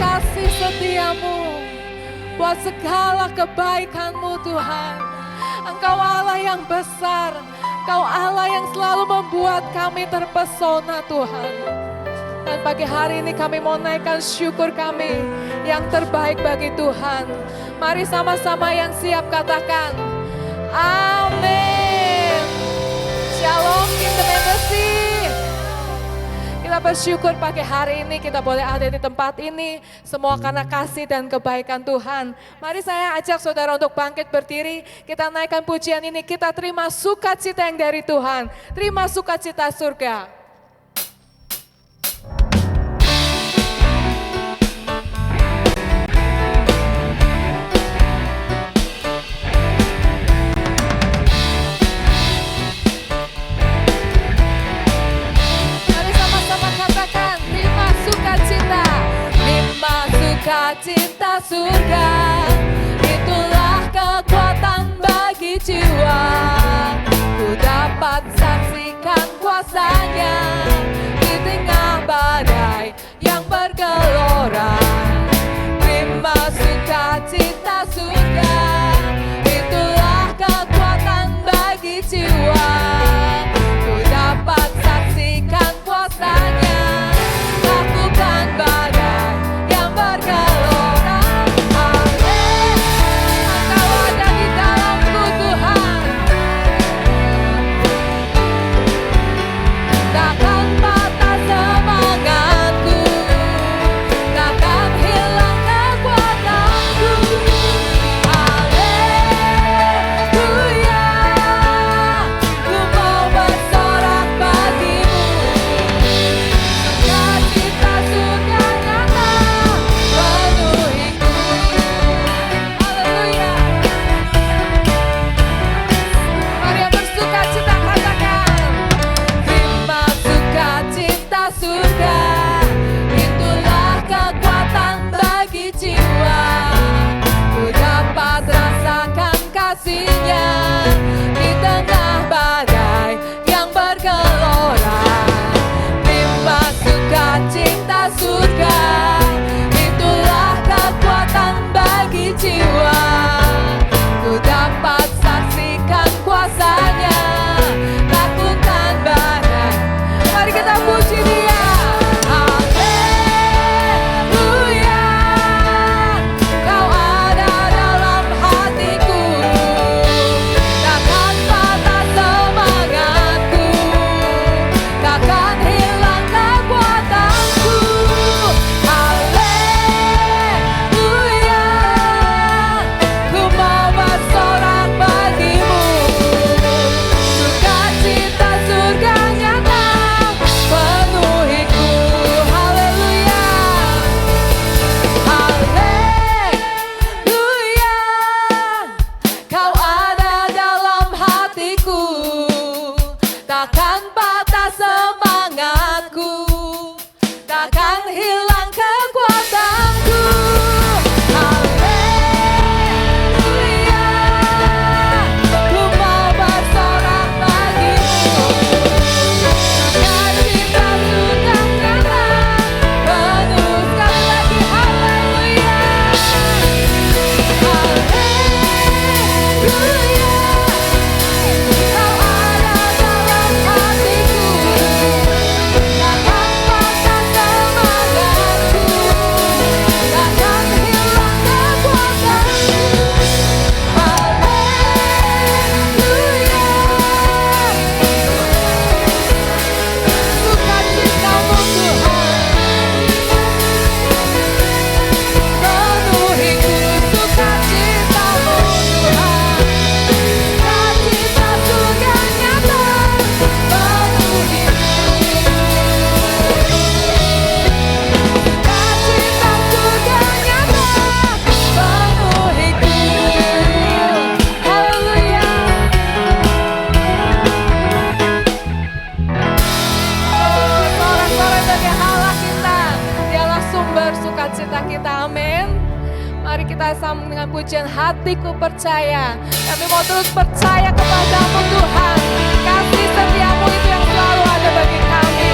kasih setiamu, buat segala kebaikan-Mu Tuhan. Engkau Allah yang besar, Engkau Allah yang selalu membuat kami terpesona Tuhan. Dan pagi hari ini kami mau naikkan syukur kami yang terbaik bagi Tuhan. Mari sama-sama yang siap katakan, amin. Shalom Kingdom Embassy. Kita bersyukur pagi hari ini kita boleh ada di tempat ini. Semua karena kasih dan kebaikan Tuhan. Mari saya ajak saudara untuk bangkit berdiri. Kita naikkan pujian ini. Kita terima sukacita yang dari Tuhan. Terima sukacita surga. Cinta surga, itulah kekuatan bagi jiwa. Ku dapat saksikan kuasanya di tengah badai yang bergelora. Terima sukacita surga, itulah kekuatan bagi jiwa. Ku dapat saksikan kuasanya, lakukan badai yang bergelora. pujian hatiku percaya. Kami mau terus percaya kepadamu Tuhan. Kasih setiamu itu yang selalu ada bagi kami.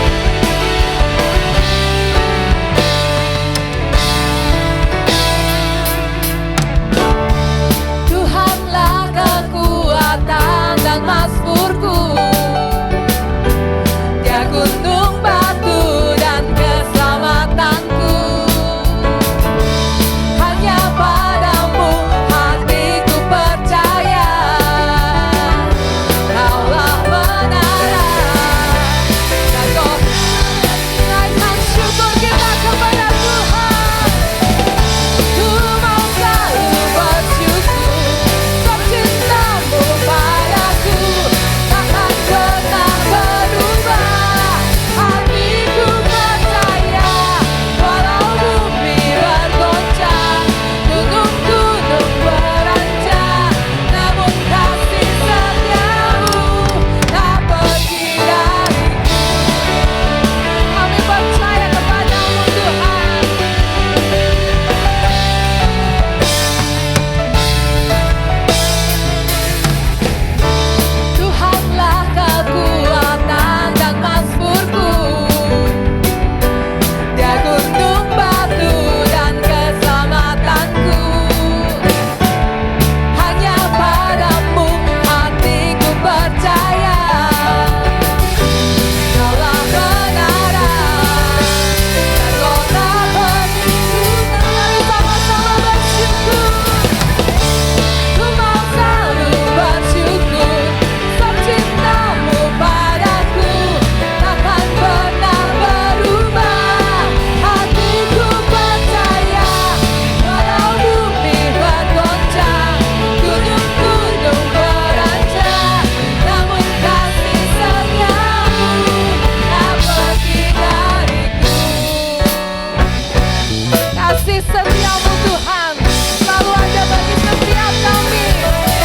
setiamu Tuhan, selalu ada bagi setiap kami.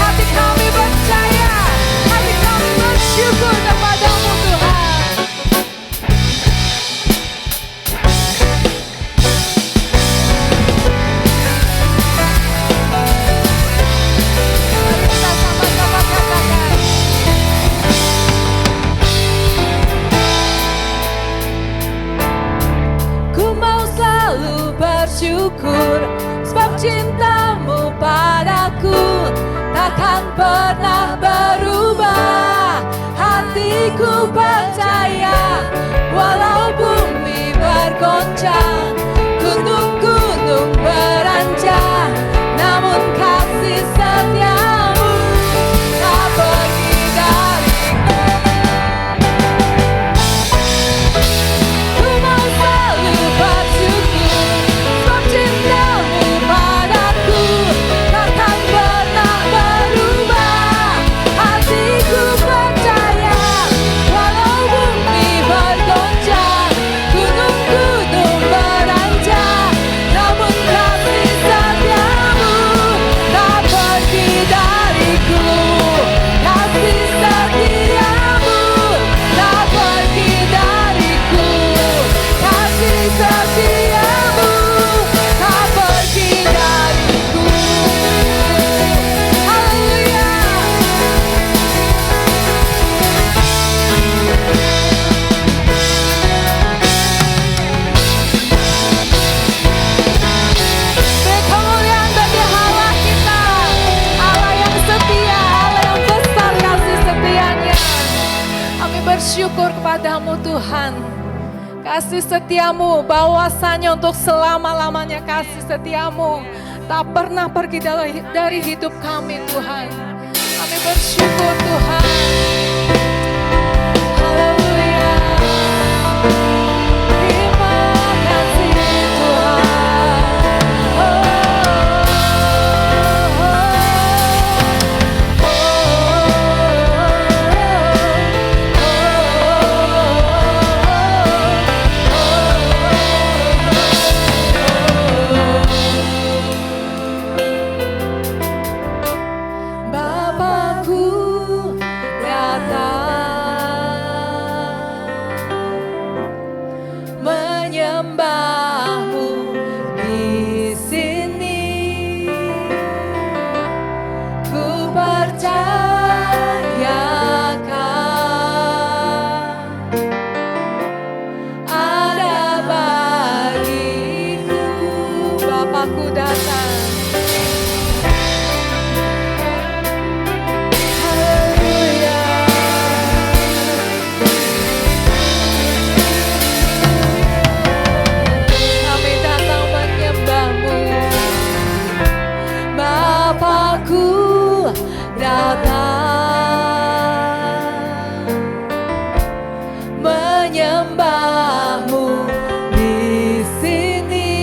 Hati kami percaya, hati kami bersyukur kepadamu Tuhan. Mari kita sama-sama katakan. Ku mau selalu bersyukur sebab cintamu padaku takkan pernah berubah. Hatiku percaya walau bumi bergoncang, gunung-gunung beranjak, namun kasih setiamu tak pergi dariku. Ku mau selalu bersyukur sebab cintamu padaku takkan pernah berubah. Hatiku percaya walau bumi bergoncang, gunung-gunung beranjak, namun kasih setiamu tak pergi dariku. Kasih setiamu tak pergi dariku. Kasih setiamu tak pergi dariku. Haleluya. Beri kemuliaan bagi Allah kita, Allah yang setia, Allah yang besar kasih setianya. Kami bersyukur kepadamu Tuhan. Kasih setiamu bahwasanya untuk selama-lamanya kasih setiamu tak pernah pergi dari hidup kami Tuhan. Kami bersyukur Tuhan. Haleluya. Terima kasih Tuhan. Bapakku datang menyembahmu di sini. Ku percayakan ada bagiku. Bapakku datang. Haleluya. Kami datang menyembahmu. Bapakku datang menyembahmu di sini.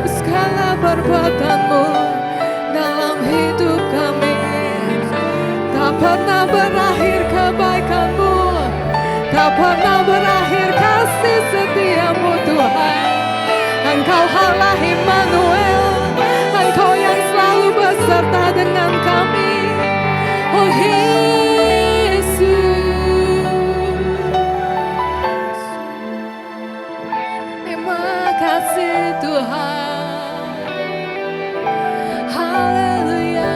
setiap segala perbuatan-Mu dalam hidup kami. Tak pernah berakhir kebaikan-Mu, tak pernah berakhir kasih setia-Mu Tuhan. Engkau Allah Immanuel, Engkau yang selalu beserta dengan kami. Oh Yesus, terima kasih Tuhan. Haleluya.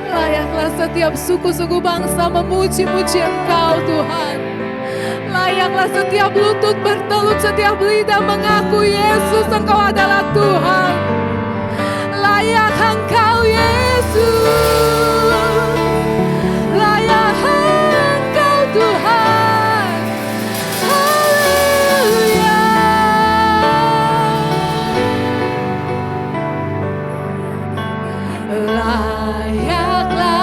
Layaklah setiap suku-suku bangsa memuji-muji Engkau Tuhan. Layaklah setiap lutut bertelut, setiap lidah mengaku Yesus Engkau adalah Tuhan. Layak Engkau Yesus, layak Engkau Tuhan. Haleluya. Layaklah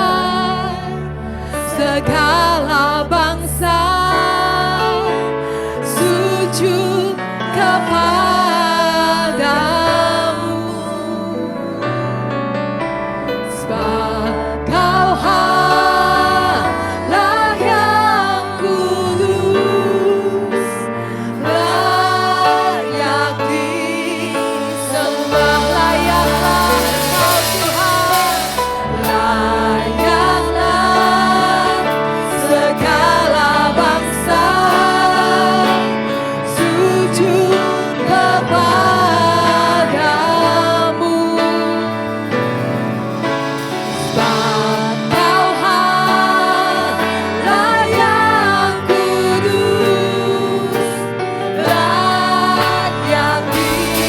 segala bangsa sujud kepadamu, sebab Kau Allah yang kudus, layak disembah. Layaklah Engkau Tuhan, layaklah segala bangsa sujud kepadamu, sebab Kau Allah yang kudus, layak disembah.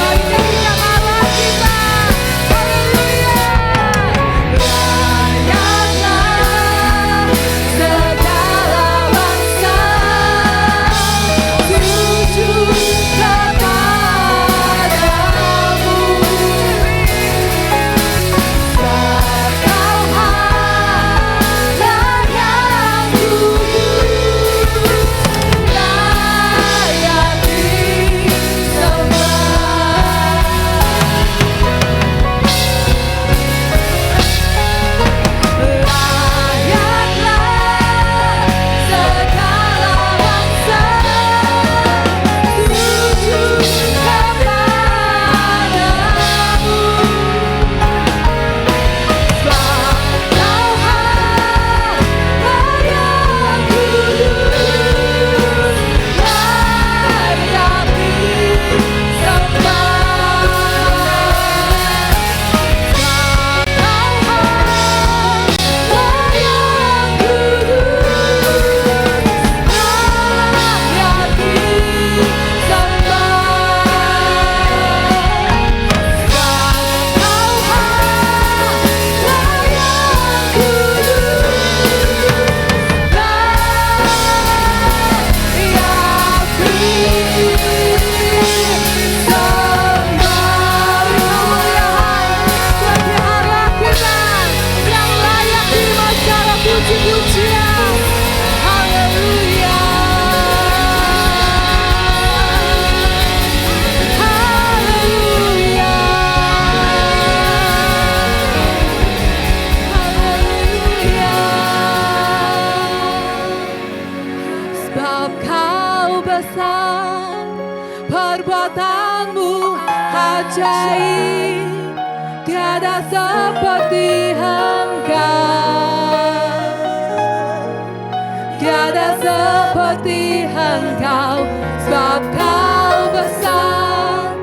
Mari nyanyikan Allah kita. Haleluya. Layaklah segala bangsa sujud kepadamu, sebab Kau Allah yang kudus, layak puji-pujian. Haleluya. Haleluya. Haleluya. Sebab Kau besar, perbuatan-Mu ajaib, tiada seperti Engkau, tiada seperti Engkau. Sebab Kau besar,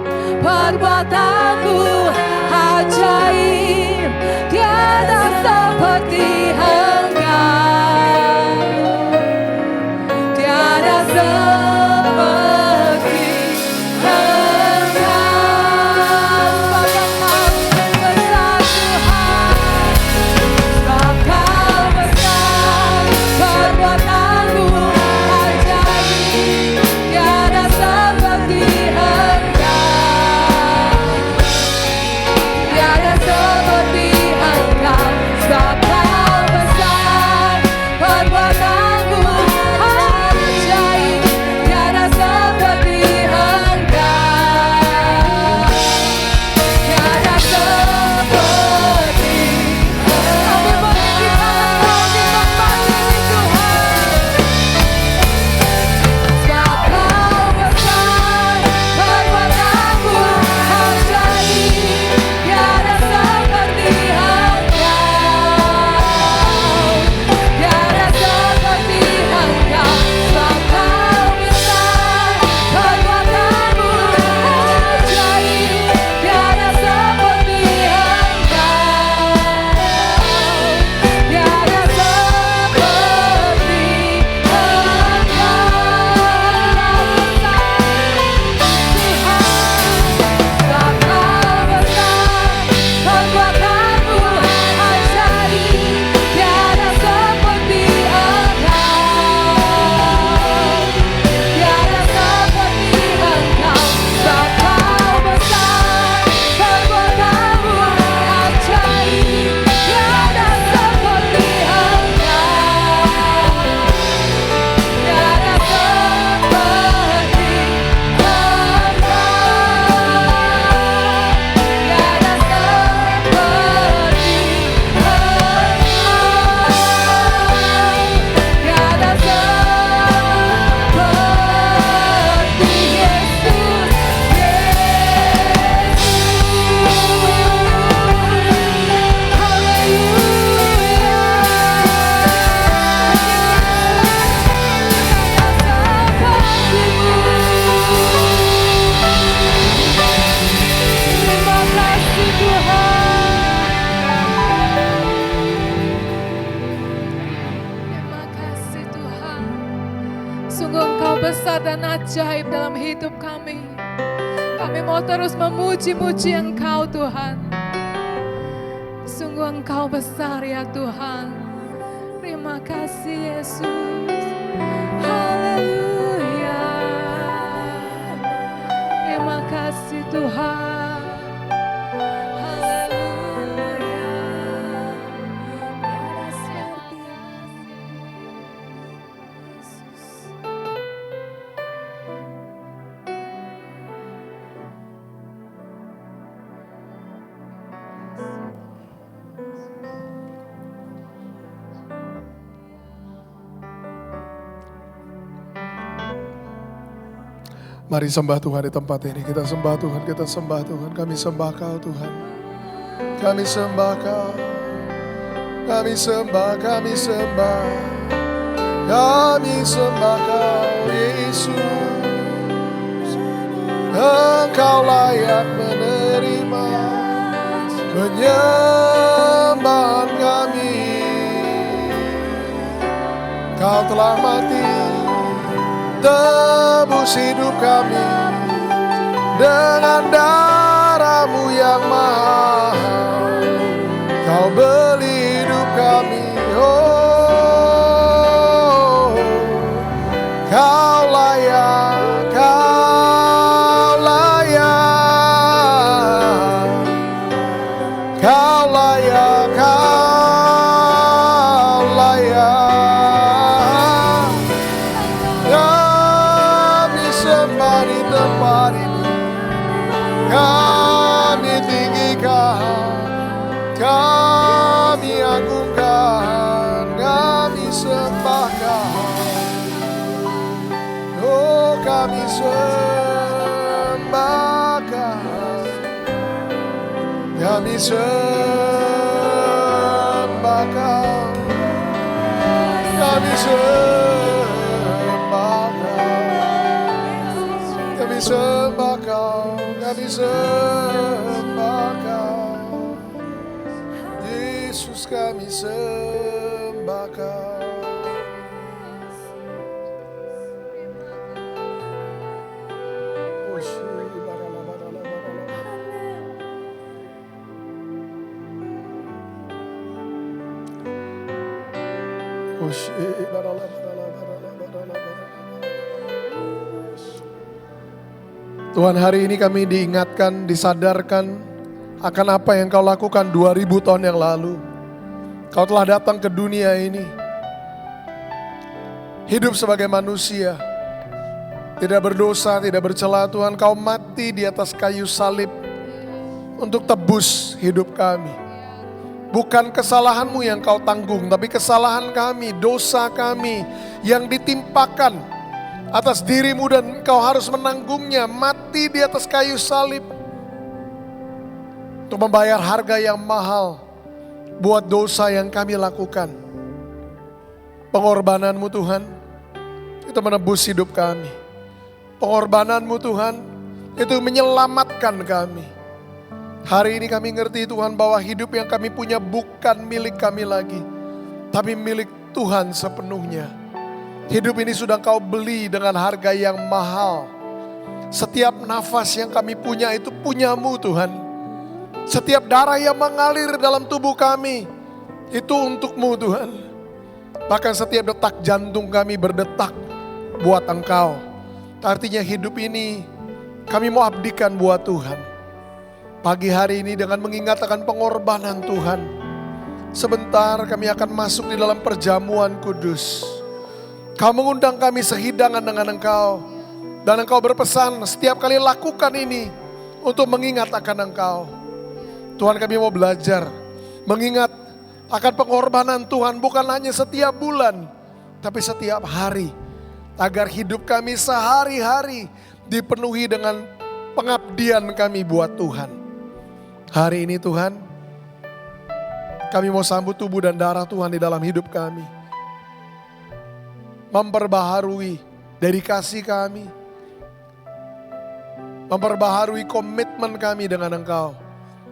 perbuatan-Mu ajaib, tiada seperti Engkau, tiada seperti Engkau. Sebab Kau besar Tuhan, sebab Kau besar, perbuatan-Mu ajaib, tiada besar dan ajaib dalam hidup kami. Kami mau terus memuji-muji Engkau Tuhan. Sungguh Engkau besar ya Tuhan. Terima kasih Yesus. Haleluya. Terima kasih Tuhan. Haleluya. Tiada seperti Yesus. Mari sembah Tuhan di tempat ini. Kita sembah Tuhan, kita sembah Tuhan. Kami sembah Kau Tuhan. Kami sembah Kau. Kami sembah, kami sembah. Kami sembah Kau Yesus. Engkau layak menerima penyembahan kami. Kau telah mati, tebus hidup kami dengan darah-Mu yang mahal. Kau beli hidup kami, oh, Kau layak, Kau layak, Kau layak, Kau layak. Di tempat ini kami tinggikan, kami agungkan, kami sembahkan. Oh, kami sembahkan, kami sembahkan, kami kami sembah Kau, kami sembah Kau. Yesus, kami sembah Kau. Tuhan, hari ini kami diingatkan, disadarkan akan apa yang Kau lakukan 2000 tahun yang lalu. Kau telah datang ke dunia ini, hidup sebagai manusia, tidak berdosa, tidak bercela. Tuhan, Kau mati di atas kayu salib untuk tebus hidup kami. Bukan kesalahan-Mu yang Kau tanggung, tapi kesalahan kami, dosa kami yang ditimpakan atas diri-Mu, dan Engkau harus menanggungnya, mati di atas kayu salib untuk membayar harga yang mahal buat dosa yang kami lakukan. Pengorbanan-Mu Tuhan, itu menebus hidup kami. Pengorbanan-Mu Tuhan, itu menyelamatkan kami. Hari ini kami ngerti Tuhan bahwa hidup yang kami punya bukan milik kami lagi, tapi milik Tuhan sepenuhnya. Hidup ini sudah Kau beli dengan harga yang mahal. Setiap nafas yang kami punya itu punya-Mu Tuhan. Setiap darah yang mengalir dalam tubuh kami itu untuk-Mu Tuhan. Bahkan setiap detak jantung kami berdetak buat Engkau. Artinya hidup ini kami mau abdikan buat Tuhan. Pagi hari ini dengan mengingat akan pengorbanan Tuhan, sebentar kami akan masuk di dalam perjamuan kudus. Kau mengundang kami sehidangan dengan Engkau. Dan Engkau berpesan setiap kali lakukan ini untuk mengingat akan Engkau. Tuhan, kami mau belajar mengingat akan pengorbanan Tuhan bukan hanya setiap bulan, tapi setiap hari. Agar hidup kami sehari-hari dipenuhi dengan pengabdian kami buat Tuhan. Hari ini Tuhan, kami mau sambut tubuh dan darah Tuhan di dalam hidup kami. Memperbaharui dedikasi kami, memperbaharui komitmen kami dengan Engkau,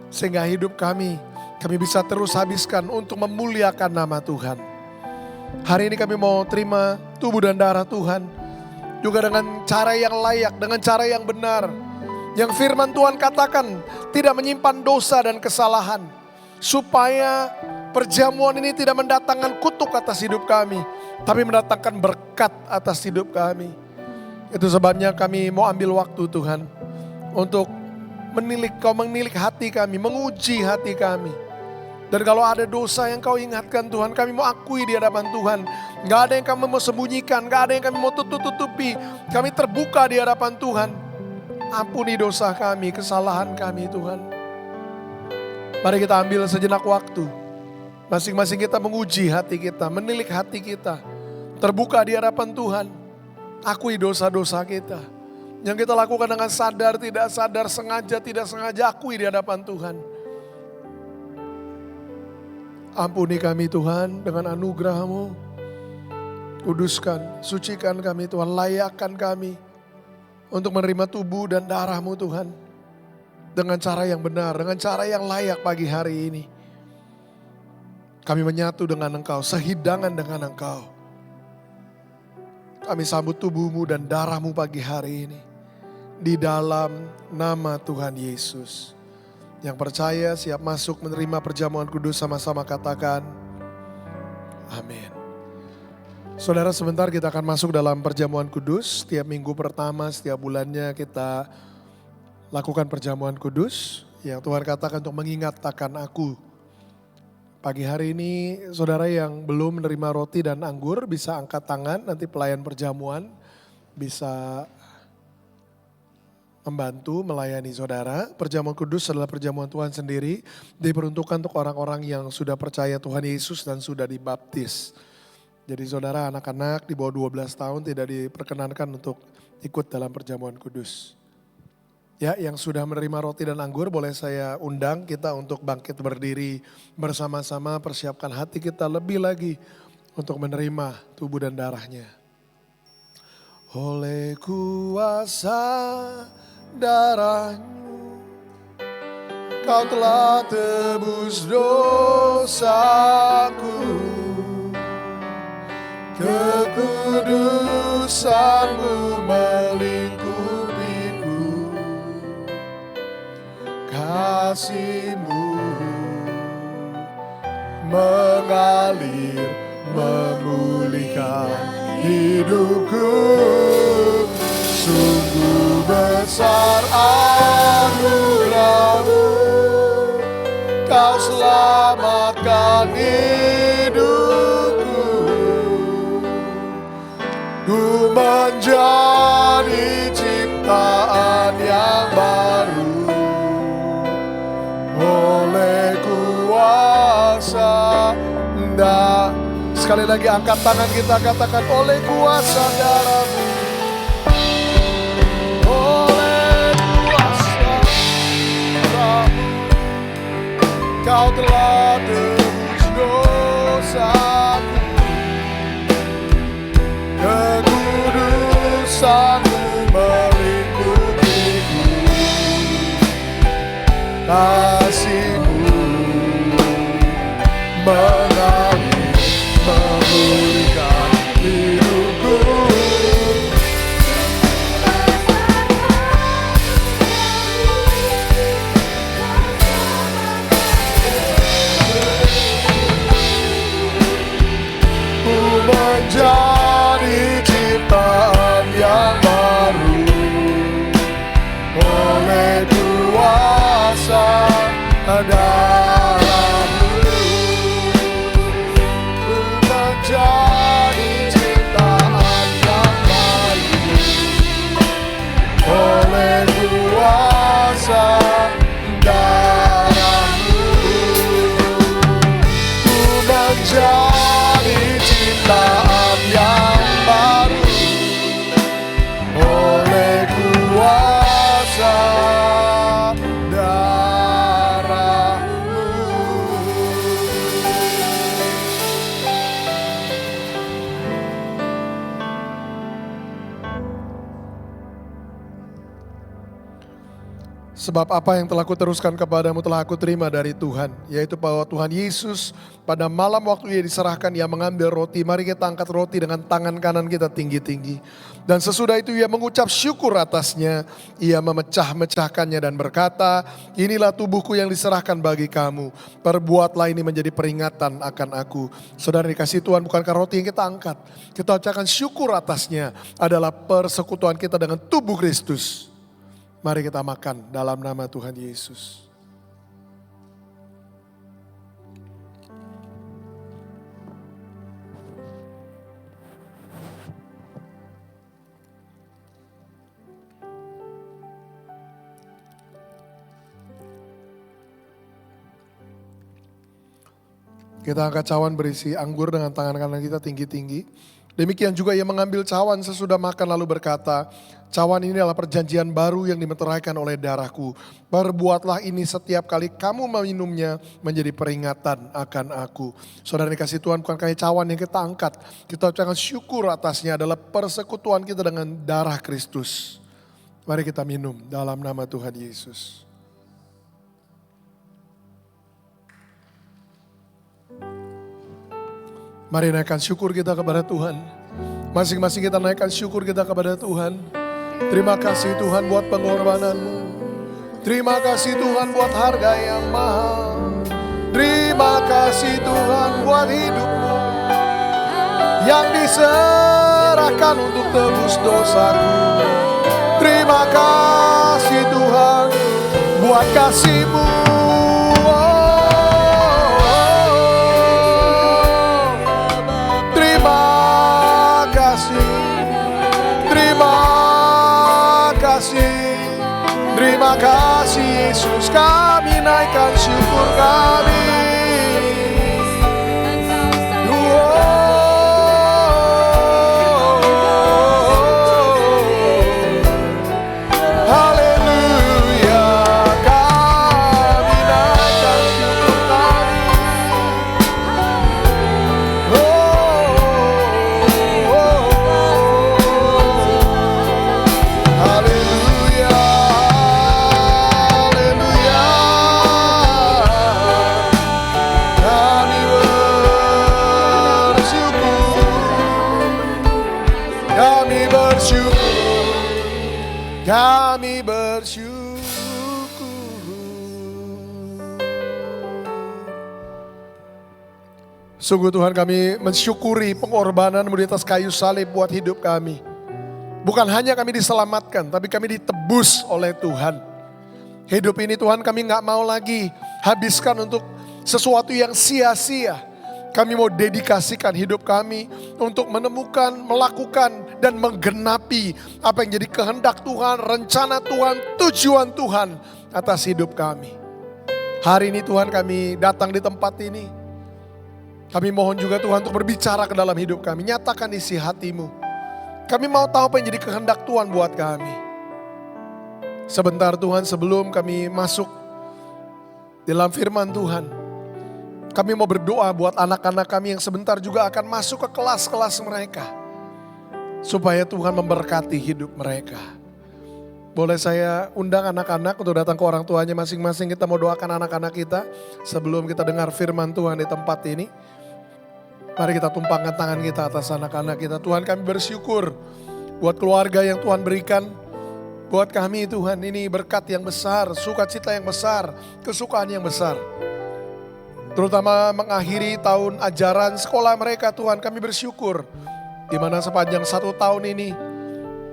sehingga hidup kami bisa terus habiskan untuk memuliakan nama Tuhan. Hari ini kami mau terima tubuh dan darah Tuhan, juga dengan cara yang layak, dengan cara yang benar. Yang firman Tuhan katakan tidak menyimpan dosa dan kesalahan. Supaya perjamuan ini tidak mendatangkan kutuk atas hidup kami, tapi mendatangkan berkat atas hidup kami. Itu sebabnya kami mau ambil waktu Tuhan untuk Kau menilik hati kami, menguji hati kami. Dan kalau ada dosa yang Kau ingatkan Tuhan, kami mau akui di hadapan Tuhan. Gak ada yang kami mau sembunyikan, gak ada yang kami mau tutup-tutupi. Kami terbuka di hadapan Tuhan. Ampuni dosa kami, kesalahan kami Tuhan. Mari kita ambil sejenak waktu. Masing-masing kita menguji hati kita, menilik hati kita. Terbuka di hadapan Tuhan. Akui dosa-dosa kita. Yang kita lakukan dengan sadar, tidak sadar, sengaja, tidak sengaja, akui di hadapan Tuhan. Ampuni kami Tuhan dengan anugerah-Mu. Kuduskan, sucikan kami Tuhan, layakkan kami untuk menerima tubuh dan darah-Mu Tuhan. Dengan cara yang benar, dengan cara yang layak pagi hari ini. Kami menyatu dengan Engkau, sehidangan dengan Engkau. Kami sambut tubuh-Mu dan darah-Mu pagi hari ini. Di dalam nama Tuhan Yesus. Yang percaya siap masuk menerima perjamuan kudus, sama-sama katakan amin. Saudara, sebentar kita akan masuk dalam perjamuan kudus. Setiap minggu pertama, setiap bulannya kita lakukan perjamuan kudus. Yang Tuhan katakan untuk mengingat akan aku. Pagi hari ini saudara yang belum menerima roti dan anggur bisa angkat tangan, nanti pelayan perjamuan bisa membantu melayani saudara. Perjamuan kudus adalah perjamuan Tuhan sendiri, diperuntukkan untuk orang-orang yang sudah percaya Tuhan Yesus dan sudah dibaptis. Jadi saudara, anak-anak di bawah 12 tahun tidak diperkenankan untuk ikut dalam perjamuan kudus. Ya, yang sudah menerima roti dan anggur boleh saya undang kita untuk bangkit berdiri bersama-sama, persiapkan hati kita lebih lagi untuk menerima tubuh dan darahnya. Oleh kuasa darah-Mu, Kau telah tebus dosaku. Kekudusan-Mu melingkupiku. Kasih-Mu mengalir, memulihkan hidupku. Sungguh besar anugerah-Mu, Kau selamatkan hidupku. Ku menjadi ciptaan yang baru oleh kuasa darah. Sekali lagi angkat tangan kita, katakan oleh kuasa darah-Mu. Kau telah tebus dosaku. Kekudusan-Mu melingkupiku. Kasih-Mu mengalir, memulihkan hidupku. Menjadi ciptaan yang baru oleh kuasa darah-Mu. Ku menjadi ciptaan yang baru oleh kuasa darah-Mu. Ku menjadi ciptaan yang baru oleh kuasa darah-Mu. Sebab apa yang telah kuteruskan kepadamu telah aku terima dari Tuhan. Yaitu bahwa Tuhan Yesus pada malam waktu Ia diserahkan, Ia mengambil roti. Mari kita angkat roti dengan tangan kanan kita tinggi-tinggi. Dan sesudah itu Ia mengucap syukur atasnya. Ia memecah-mecahkannya dan berkata, inilah tubuhku yang diserahkan bagi kamu. Perbuatlah ini menjadi peringatan akan aku. Saudara dikasih Tuhan, bukankah roti yang kita angkat, kita ucapkan syukur atasnya adalah persekutuan kita dengan tubuh Kristus. Mari kita makan dalam nama Tuhan Yesus. Kita angkat cawan berisi anggur dengan tangan kanan kita tinggi-tinggi. Demikian juga Ia mengambil cawan sesudah makan lalu berkata, cawan ini adalah perjanjian baru yang dimeteraikan oleh darahku. Perbuatlah ini setiap kali kamu meminumnya menjadi peringatan akan aku. Saudara dikasih Tuhan, bukan kayak cawan yang kita angkat. Kita ucapkan syukur atasnya adalah persekutuan kita dengan darah Kristus. Mari kita minum dalam nama Tuhan Yesus. Mari naikkan syukur kita kepada Tuhan. Masing-masing kita naikkan syukur kita kepada Tuhan. Terima kasih Tuhan buat pengorbanan-Mu. Terima kasih Tuhan buat harga yang mahal. Terima kasih Tuhan buat hidup-Mu yang diserahkan untuk tebus dosaku. Terima kasih Tuhan buat kasih-Mu. Terima kasih Yesus, kami naikkan syukur kami. Haleluya, kami naikkan syukur kami. Haleluya. Kami bersyukur. Sungguh Tuhan, kami mensyukuri pengorbanan-Mu di atas kayu salib buat hidup kami. Bukan hanya kami diselamatkan, tapi kami ditebus oleh Tuhan. Hidup ini Tuhan kami gak mau lagi habiskan untuk sesuatu yang sia-sia. Kami mau dedikasikan hidup kami untuk menemukan, melakukan, dan menggenapi apa yang jadi kehendak Tuhan, rencana Tuhan, tujuan Tuhan atas hidup kami. Hari ini Tuhan kami datang di tempat ini. Kami mohon juga Tuhan untuk berbicara ke dalam hidup kami. Nyatakan isi hati-Mu. Kami mau tahu apa yang jadi kehendak Tuhan buat kami. Sebentar Tuhan sebelum kami masuk dalam firman Tuhan. Kami mau berdoa buat anak-anak kami yang sebentar juga akan masuk ke kelas-kelas mereka. Supaya Tuhan memberkati hidup mereka. Boleh saya undang anak-anak untuk datang ke orang tuanya masing-masing. Kita mau doakan anak-anak kita sebelum kita dengar firman Tuhan di tempat ini. Mari kita tumpangkan tangan kita atas anak-anak kita. Tuhan, kami bersyukur buat keluarga yang Tuhan berikan. Buat kami Tuhan, ini berkat yang besar, sukacita yang besar, kesukaan yang besar. Terutama mengakhiri tahun ajaran sekolah mereka Tuhan, kami bersyukur. Di mana sepanjang 1 tahun ini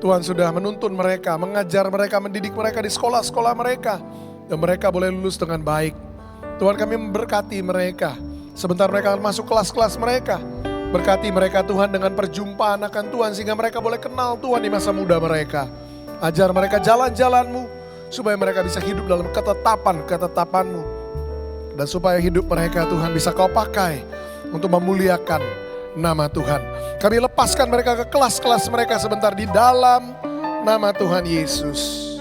Tuhan sudah menuntun mereka, mengajar mereka, mendidik mereka di sekolah-sekolah mereka. Dan mereka boleh lulus dengan baik. Tuhan, kami memberkati mereka. Sebentar mereka akan masuk kelas-kelas mereka. Berkati mereka Tuhan dengan perjumpaan akan Tuhan. Sehingga mereka boleh kenal Tuhan di masa muda mereka. Ajar mereka jalan-jalan-Mu. Supaya mereka bisa hidup dalam ketetapan-ketetapan-Mu. Dan supaya hidup mereka Tuhan bisa Kau pakai untuk memuliakan nama Tuhan. Kami lepaskan mereka ke kelas-kelas mereka sebentar di dalam nama Tuhan Yesus.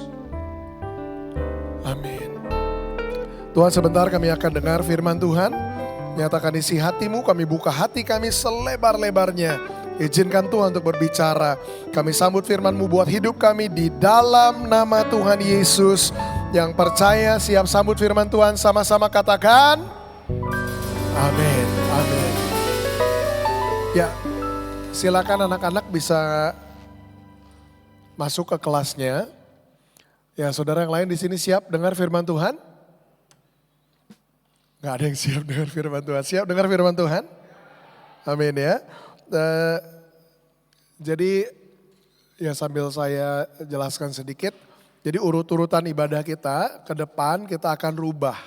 Amin. Tuhan, sebentar kami akan dengar firman Tuhan. Nyatakan isi hati-Mu, kami buka hati kami selebar-lebarnya. Izinkan Tuhan untuk berbicara. Kami sambut firman-Mu buat hidup kami di dalam nama Tuhan Yesus. Yang percaya siap sambut firman Tuhan sama-sama katakan amin, amin. Ya, silakan anak-anak bisa masuk ke kelasnya. Ya, saudara yang lain di sini siap dengar firman Tuhan? Gak ada yang siap dengar firman Tuhan. Siap dengar firman Tuhan? Amin ya. Jadi ya sambil saya jelaskan sedikit. Jadi urut-urutan ibadah kita ke depan kita akan rubah.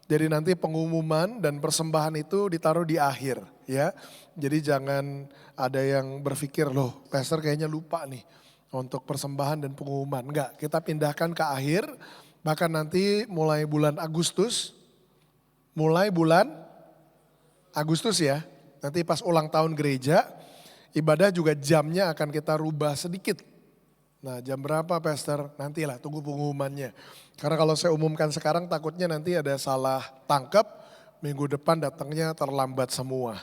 Jadi nanti pengumuman dan persembahan itu ditaruh di akhir ya. Jadi jangan ada yang berpikir loh pastor kayaknya lupa nih untuk persembahan dan pengumuman. Enggak, kita pindahkan ke akhir. Bahkan nanti mulai bulan Agustus ya. Nanti pas ulang tahun gereja ibadah juga jamnya akan kita rubah sedikit. Nah jam berapa pastor? Nantilah tunggu pengumumannya. Karena kalau saya umumkan sekarang takutnya nanti ada salah tangkap. Minggu depan datangnya terlambat semua.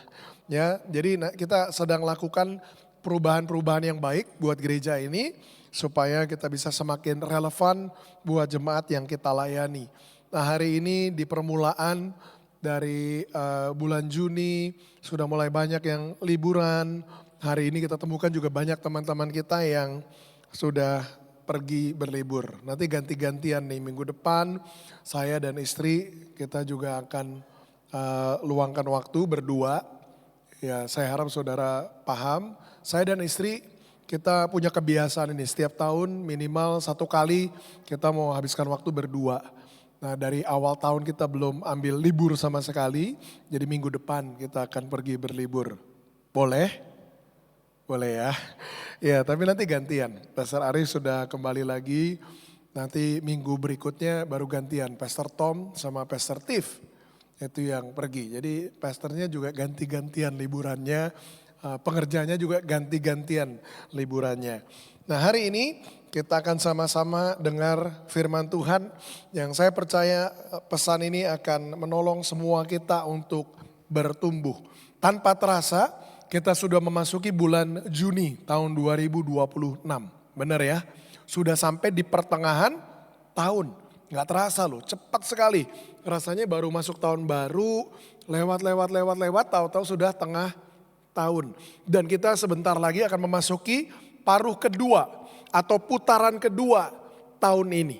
Ya, jadi kita sedang lakukan perubahan-perubahan yang baik buat gereja ini. Supaya kita bisa semakin relevan buat jemaat yang kita layani. Nah hari ini di permulaan dari bulan Juni sudah mulai banyak yang liburan. Hari ini kita temukan juga banyak teman-teman kita yang sudah pergi berlibur. Nanti ganti-gantian nih minggu depan saya dan istri kita juga akan luangkan waktu berdua. Ya saya harap saudara paham. Saya dan istri kita punya kebiasaan ini setiap tahun minimal 1 kali kita mau habiskan waktu berdua. Nah dari awal tahun kita belum ambil libur sama sekali. Jadi minggu depan kita akan pergi berlibur. Boleh? Boleh ya. Ya tapi nanti gantian. Pastor Arif sudah kembali lagi. Nanti minggu berikutnya baru gantian. Pastor Tom sama Pastor Tiff. Itu yang pergi. Jadi pastornya juga ganti-gantian liburannya. Pengerjanya juga ganti-gantian liburannya. Nah hari ini kita akan sama-sama dengar firman Tuhan. Yang saya percaya pesan ini akan menolong semua kita untuk bertumbuh. Tanpa terasa kita sudah memasuki bulan Juni tahun 2026. Benar ya? Sudah sampai di pertengahan tahun. Gak terasa loh, cepat sekali. Rasanya baru masuk tahun baru, lewat, tahu-tahu sudah tengah tahun. Dan kita sebentar lagi akan memasuki paruh kedua atau putaran kedua tahun ini.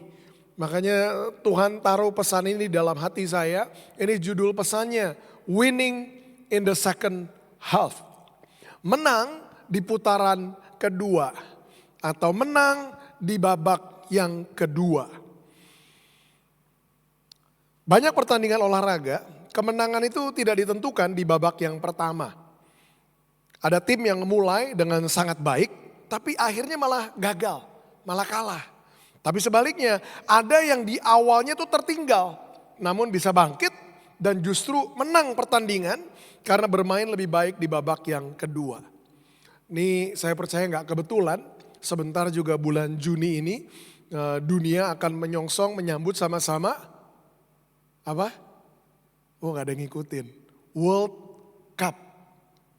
Makanya Tuhan taruh pesan ini dalam hati saya. Ini judul pesannya, Winning in the Second Half. Menang di putaran kedua atau menang di babak yang kedua. Banyak pertandingan olahraga, kemenangan itu tidak ditentukan di babak yang pertama. Ada tim yang mulai dengan sangat baik, tapi akhirnya malah gagal, malah kalah. Tapi sebaliknya, ada yang di awalnya tuh tertinggal, namun bisa bangkit dan justru menang pertandingan karena bermain lebih baik di babak yang kedua. Ini saya percaya gak kebetulan, sebentar juga bulan Juni ini dunia akan menyongsong menyambut sama-sama apa? Oh gak ada yang ngikutin. World Cup,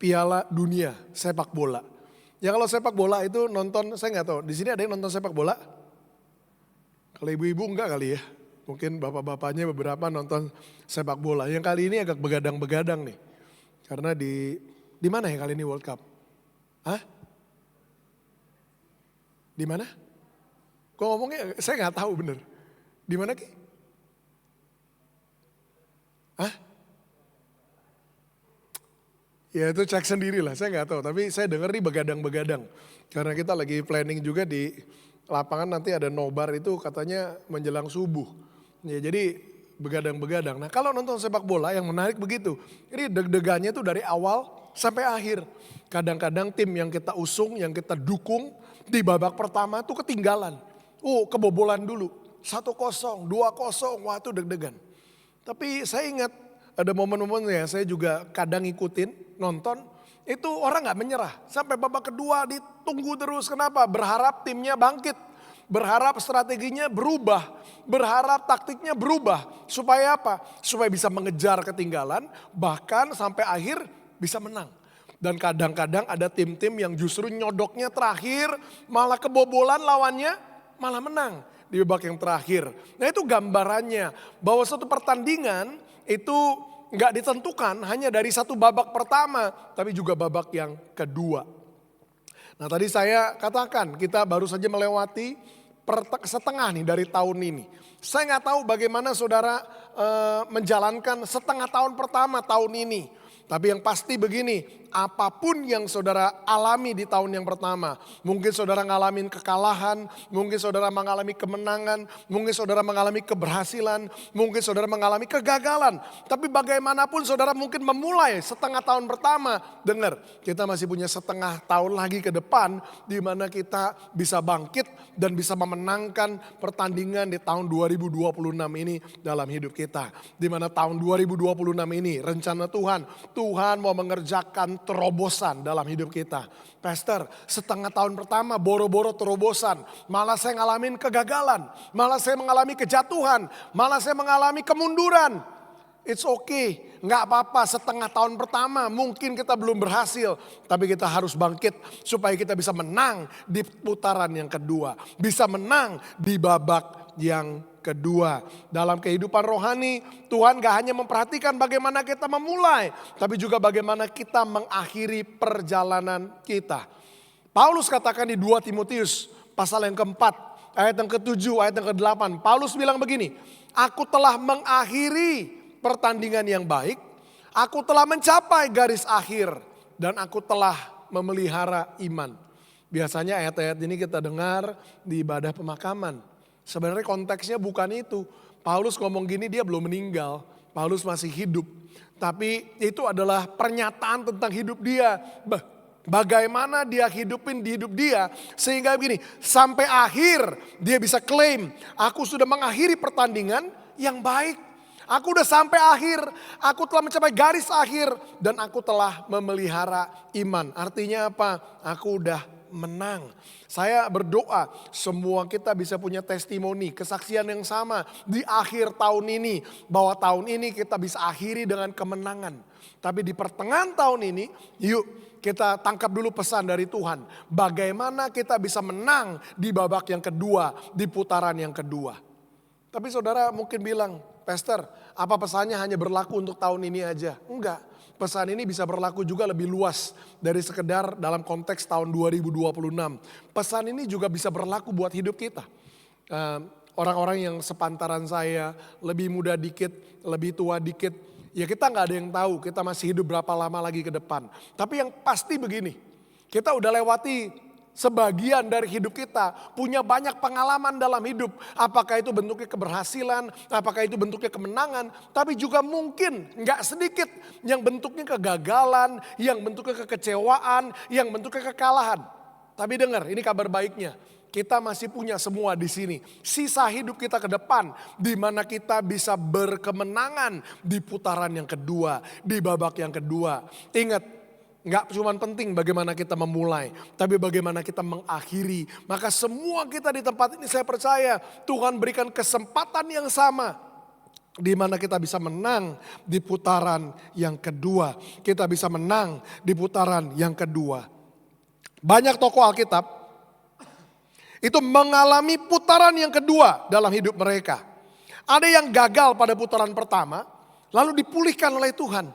Piala Dunia sepak bola. Ya kalau sepak bola itu nonton, saya gak tahu, di sini ada yang nonton sepak bola? Kalau ibu-ibu enggak kali ya. Mungkin bapak-bapaknya beberapa nonton sepak bola. Yang kali ini agak begadang-begadang nih. Karena di mana ya kali ini World Cup? Hah? Di mana? Kok ngomongnya saya nggak tahu bener. Di mana Ki? Hah? Ya itu cek sendiri lah, saya nggak tahu. Tapi saya dengar nih begadang-begadang. Karena kita lagi planning juga di lapangan nanti ada nobar itu katanya menjelang subuh. Ya jadi begadang-begadang. Nah kalau nonton sepak bola yang menarik begitu. Ini deg-degannya tuh dari awal sampai akhir. Kadang-kadang tim yang kita usung, yang kita dukung di babak pertama tuh ketinggalan. Kebobolan dulu. 1-0, 2-0, wah itu deg-degan. Tapi saya ingat ada momen-momennya saya juga kadang ngikutin, nonton. Itu orang gak menyerah. Sampai babak kedua ditunggu terus. Kenapa? Berharap timnya bangkit. Berharap strateginya berubah. Berharap taktiknya berubah. Supaya apa? Supaya bisa mengejar ketinggalan. Bahkan sampai akhir bisa menang. Dan kadang-kadang ada tim-tim yang justru nyodoknya terakhir. Malah kebobolan lawannya malah menang. di babak yang terakhir. Nah itu gambarannya bahwa suatu pertandingan itu nggak ditentukan hanya dari satu babak pertama, tapi juga babak yang kedua. Nah tadi saya katakan kita baru saja melewati setengah nih dari tahun ini. Saya nggak tahu bagaimana saudara menjalankan setengah tahun pertama tahun ini. Tapi yang pasti begini, apapun yang saudara alami di tahun yang pertama. Mungkin saudara ngalamin kekalahan, mungkin saudara mengalami kemenangan, mungkin saudara mengalami keberhasilan, mungkin saudara mengalami kegagalan. Tapi bagaimanapun saudara mungkin memulai setengah tahun pertama. Dengar, kita masih punya setengah tahun lagi ke depan di mana kita bisa bangkit dan bisa memenangkan pertandingan di tahun 2026 ini dalam hidup kita. Di mana tahun 2026 ini rencana Tuhan mau mengerjakan terobosan dalam hidup kita. Pastor, setengah tahun pertama boro-boro terobosan. Malah saya ngalamin kegagalan. Malah saya mengalami kejatuhan. Malah saya mengalami kemunduran. It's okay, nggak apa-apa setengah tahun pertama mungkin kita belum berhasil. Tapi kita harus bangkit supaya kita bisa menang di putaran yang kedua. Bisa menang di babak yang kedua. Dalam kehidupan rohani Tuhan gak hanya memperhatikan bagaimana kita memulai, tapi juga bagaimana kita mengakhiri perjalanan kita. Paulus katakan di 2 Timotius pasal yang keempat, ayat yang ke-7, ayat yang ke-8. Paulus bilang begini, aku telah mengakhiri pertandingan yang baik, aku telah mencapai garis akhir, dan aku telah memelihara iman. Biasanya ayat-ayat ini kita dengar di ibadah pemakaman. Sebenarnya konteksnya bukan itu. Paulus ngomong gini dia belum meninggal. Paulus masih hidup. Tapi itu adalah pernyataan tentang hidup dia. Bagaimana dia hidupin di hidup dia. Sehingga begini, sampai akhir dia bisa klaim. Aku sudah mengakhiri pertandingan yang baik. Aku udah sampai akhir. Aku telah mencapai garis akhir. Dan aku telah memelihara iman. Artinya apa? Aku udah menang. Saya berdoa semua kita bisa punya testimoni, kesaksian yang sama di akhir tahun ini. Bahwa tahun ini kita bisa akhiri dengan kemenangan. Tapi di pertengahan tahun ini, yuk kita tangkap dulu pesan dari Tuhan. Bagaimana kita bisa menang di babak yang kedua, di putaran yang kedua. Tapi saudara mungkin bilang, Pastor, apa pesannya hanya berlaku untuk tahun ini aja? Enggak. Pesan ini bisa berlaku juga lebih luas dari sekedar dalam konteks tahun 2026. Pesan ini juga bisa berlaku buat hidup kita. Orang-orang yang sepantaran saya, lebih muda dikit, lebih tua dikit. Ya kita gak ada yang tahu kita masih hidup berapa lama lagi ke depan. Tapi yang pasti begini, kita udah lewati sebagian dari hidup kita, punya banyak pengalaman dalam hidup. Apakah itu bentuknya keberhasilan, apakah itu bentuknya kemenangan. Tapi juga mungkin gak sedikit yang bentuknya kegagalan, yang bentuknya kekecewaan, yang bentuknya kekalahan. Tapi dengar, ini kabar baiknya. Kita masih punya semua di sini. Sisa hidup kita ke depan, di mana kita bisa berkemenangan di putaran yang kedua, di babak yang kedua. Ingat, nggak cuma penting bagaimana kita memulai, tapi bagaimana kita mengakhiri. Maka semua kita di tempat ini saya percaya Tuhan berikan kesempatan yang sama. Di mana kita bisa menang di putaran yang kedua. Kita bisa menang di putaran yang kedua. Banyak tokoh Alkitab itu mengalami putaran yang kedua dalam hidup mereka. Ada yang gagal pada putaran pertama, lalu dipulihkan oleh Tuhan.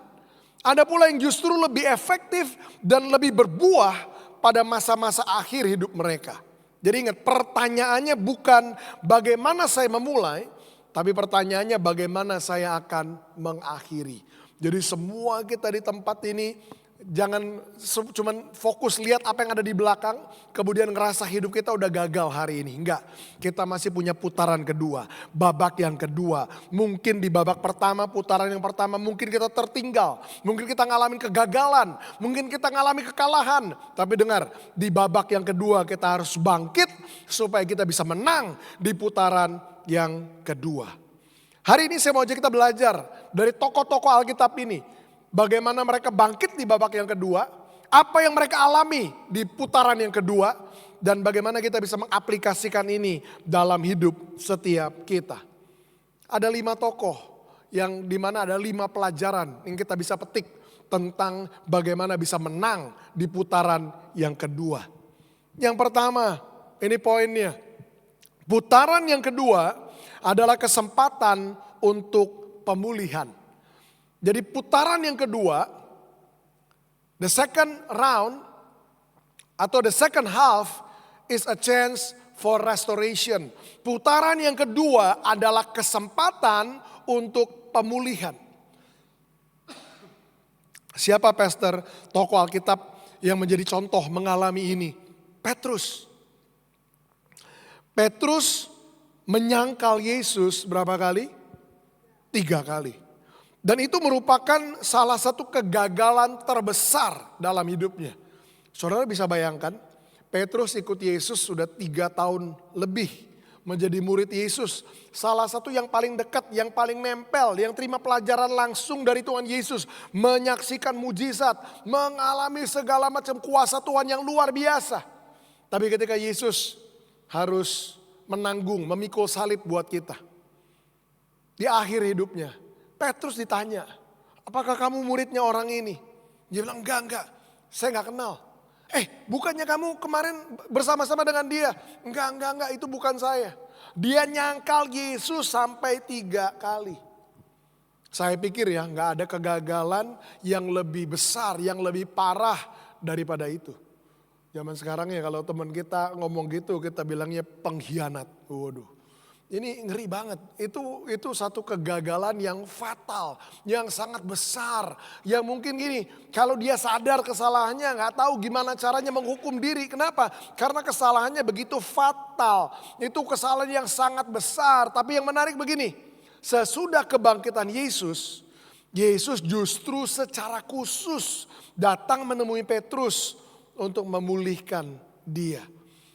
Ada pula yang justru lebih efektif dan lebih berbuah pada masa-masa akhir hidup mereka. Jadi ingat, pertanyaannya bukan bagaimana saya memulai, tapi pertanyaannya bagaimana saya akan mengakhiri. Jadi semua kita di tempat ini jangan cuma fokus lihat apa yang ada di belakang, kemudian ngerasa hidup kita udah gagal hari ini. Enggak, kita masih punya putaran kedua, babak yang kedua. Mungkin di babak pertama, putaran yang pertama mungkin kita tertinggal. Mungkin kita ngalamin kegagalan, mungkin kita ngalamin kekalahan. Tapi dengar, di babak yang kedua kita harus bangkit supaya kita bisa menang di putaran yang kedua. Hari ini saya mau ajak kita belajar dari tokoh-tokoh Alkitab ini. Bagaimana mereka bangkit di babak yang kedua, apa yang mereka alami di putaran yang kedua, dan bagaimana kita bisa mengaplikasikan ini dalam hidup setiap kita. Ada 5 tokoh yang dimana ada 5 pelajaran yang kita bisa petik tentang bagaimana bisa menang di putaran yang kedua. Yang pertama, ini poinnya, Putaran yang kedua adalah kesempatan untuk pemulihan. Jadi putaran yang kedua, the second round atau the second half is a chance for restoration. Putaran yang kedua adalah kesempatan untuk pemulihan. Siapa pastor tokoh Alkitab yang menjadi contoh mengalami ini? Petrus. Petrus menyangkal Yesus berapa kali? 3 kali. Dan itu merupakan salah satu kegagalan terbesar dalam hidupnya. Saudara bisa bayangkan, Petrus ikut Yesus sudah 3 tahun lebih menjadi murid Yesus. Salah satu yang paling dekat, yang paling nempel, yang terima pelajaran langsung dari Tuhan Yesus. Menyaksikan mujizat, mengalami segala macam kuasa Tuhan yang luar biasa. Tapi ketika Yesus harus menanggung, memikul salib buat kita. Di akhir hidupnya, Petrus ditanya, apakah kamu muridnya orang ini? Dia bilang, enggak, saya enggak kenal. Bukannya kamu kemarin bersama-sama dengan dia? Enggak, itu bukan saya. Dia nyangkal Yesus sampai 3 kali. Saya pikir ya, enggak ada kegagalan yang lebih besar, yang lebih parah daripada itu. Zaman sekarang ya kalau teman kita ngomong gitu, kita bilangnya pengkhianat. Waduh. Ini ngeri banget, itu satu kegagalan yang fatal, yang sangat besar. Yang mungkin gini, kalau dia sadar kesalahannya gak tahu gimana caranya menghukum diri. Kenapa? Karena kesalahannya begitu fatal, itu kesalahan yang sangat besar. Tapi yang menarik begini, sesudah kebangkitan Yesus, Yesus justru secara khusus datang menemui Petrus untuk memulihkan dia.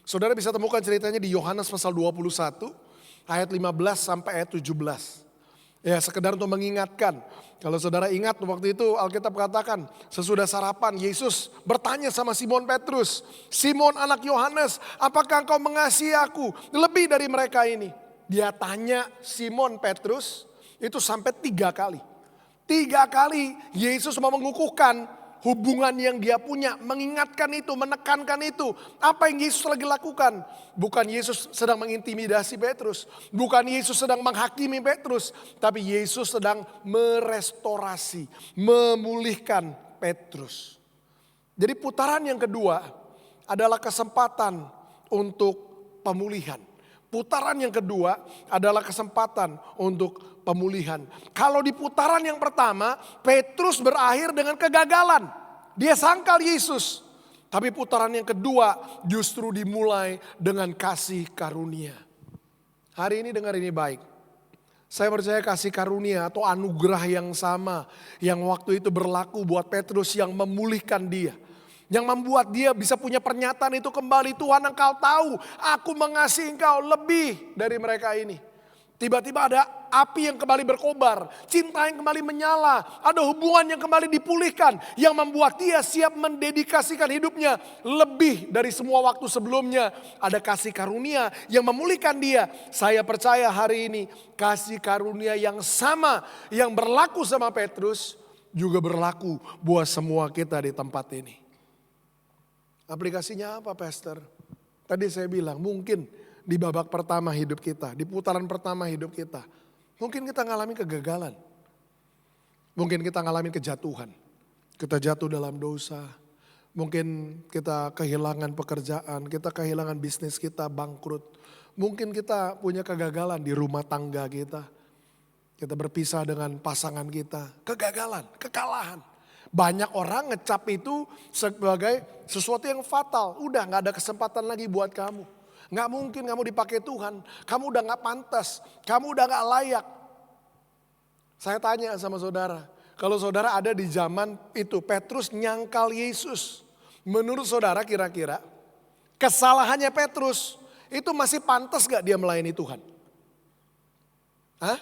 Saudara bisa temukan ceritanya di Yohanes pasal 21. Ayat 15 sampai ayat 17. Ya sekedar untuk mengingatkan. Kalau saudara ingat waktu itu Alkitab katakan sesudah sarapan Yesus bertanya sama Simon Petrus. Simon anak Yohanes, apakah engkau mengasihi aku lebih dari mereka ini? Dia tanya Simon Petrus itu sampai 3 kali. 3 kali Yesus mau mengukuhkan hubungan yang dia punya, mengingatkan itu, menekankan itu. Apa yang Yesus lagi lakukan? Bukan Yesus sedang mengintimidasi Petrus. Bukan Yesus sedang menghakimi Petrus. Tapi Yesus sedang merestorasi, memulihkan Petrus. Jadi putaran yang kedua adalah kesempatan untuk pemulihan. Putaran yang kedua adalah kesempatan untuk pemulihan. Kalau di putaran yang pertama, Petrus berakhir dengan kegagalan. Dia sangkal Yesus. Tapi putaran yang kedua justru dimulai dengan kasih karunia. Hari ini dengar ini baik. Saya percaya kasih karunia atau anugerah yang sama yang waktu itu berlaku buat Petrus yang memulihkan dia. Yang membuat dia bisa punya pernyataan itu kembali. Tuhan engkau tahu aku mengasihi engkau lebih dari mereka ini. Tiba-tiba ada api yang kembali berkobar. Cinta yang kembali menyala. Ada hubungan yang kembali dipulihkan. Yang membuat dia siap mendedikasikan hidupnya lebih dari semua waktu sebelumnya. Ada kasih karunia yang memulihkan dia. Saya percaya hari ini kasih karunia yang sama yang berlaku sama Petrus juga berlaku buat semua kita di tempat ini. Aplikasinya apa pastor? Tadi saya bilang mungkin di babak pertama hidup kita, di putaran pertama hidup kita. Mungkin kita ngalamin kegagalan. Mungkin kita ngalamin kejatuhan. Kita jatuh dalam dosa. Mungkin kita kehilangan pekerjaan, kita kehilangan bisnis kita, bangkrut. Mungkin kita punya kegagalan di rumah tangga kita. Kita berpisah dengan pasangan kita. Kegagalan, kekalahan. Banyak orang ngecap itu sebagai sesuatu yang fatal. Udah gak ada kesempatan lagi buat kamu. Gak mungkin kamu dipakai Tuhan. Kamu udah gak pantas. Kamu udah gak layak. Saya tanya sama saudara. Kalau saudara ada di zaman itu, Petrus nyangkal Yesus. Menurut saudara kira-kira kesalahannya Petrus itu masih pantas gak dia melayani Tuhan? Hah?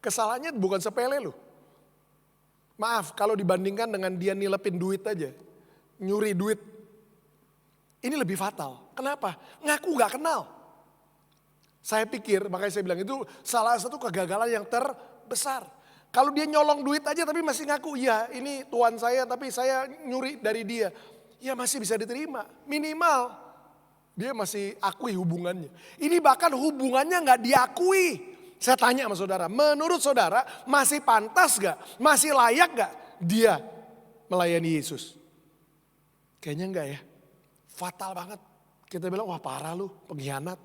Kesalahannya bukan sepele loh. Maaf kalau dibandingkan dengan dia nilepin duit aja. Nyuri duit. Ini lebih fatal. Kenapa? Ngaku gak kenal. Saya pikir, makanya saya bilang itu salah satu kegagalan yang terbesar. Kalau dia nyolong duit aja tapi masih ngaku, ya ini tuan saya tapi saya nyuri dari dia. Ya masih bisa diterima. Minimal Dia masih akui hubungannya. Ini bahkan hubungannya gak diakui. Saya tanya sama saudara, menurut saudara masih pantas gak? Masih layak gak dia melayani Yesus? Kayaknya enggak ya. Fatal banget. Kita bilang, wah parah lu, pengkhianat.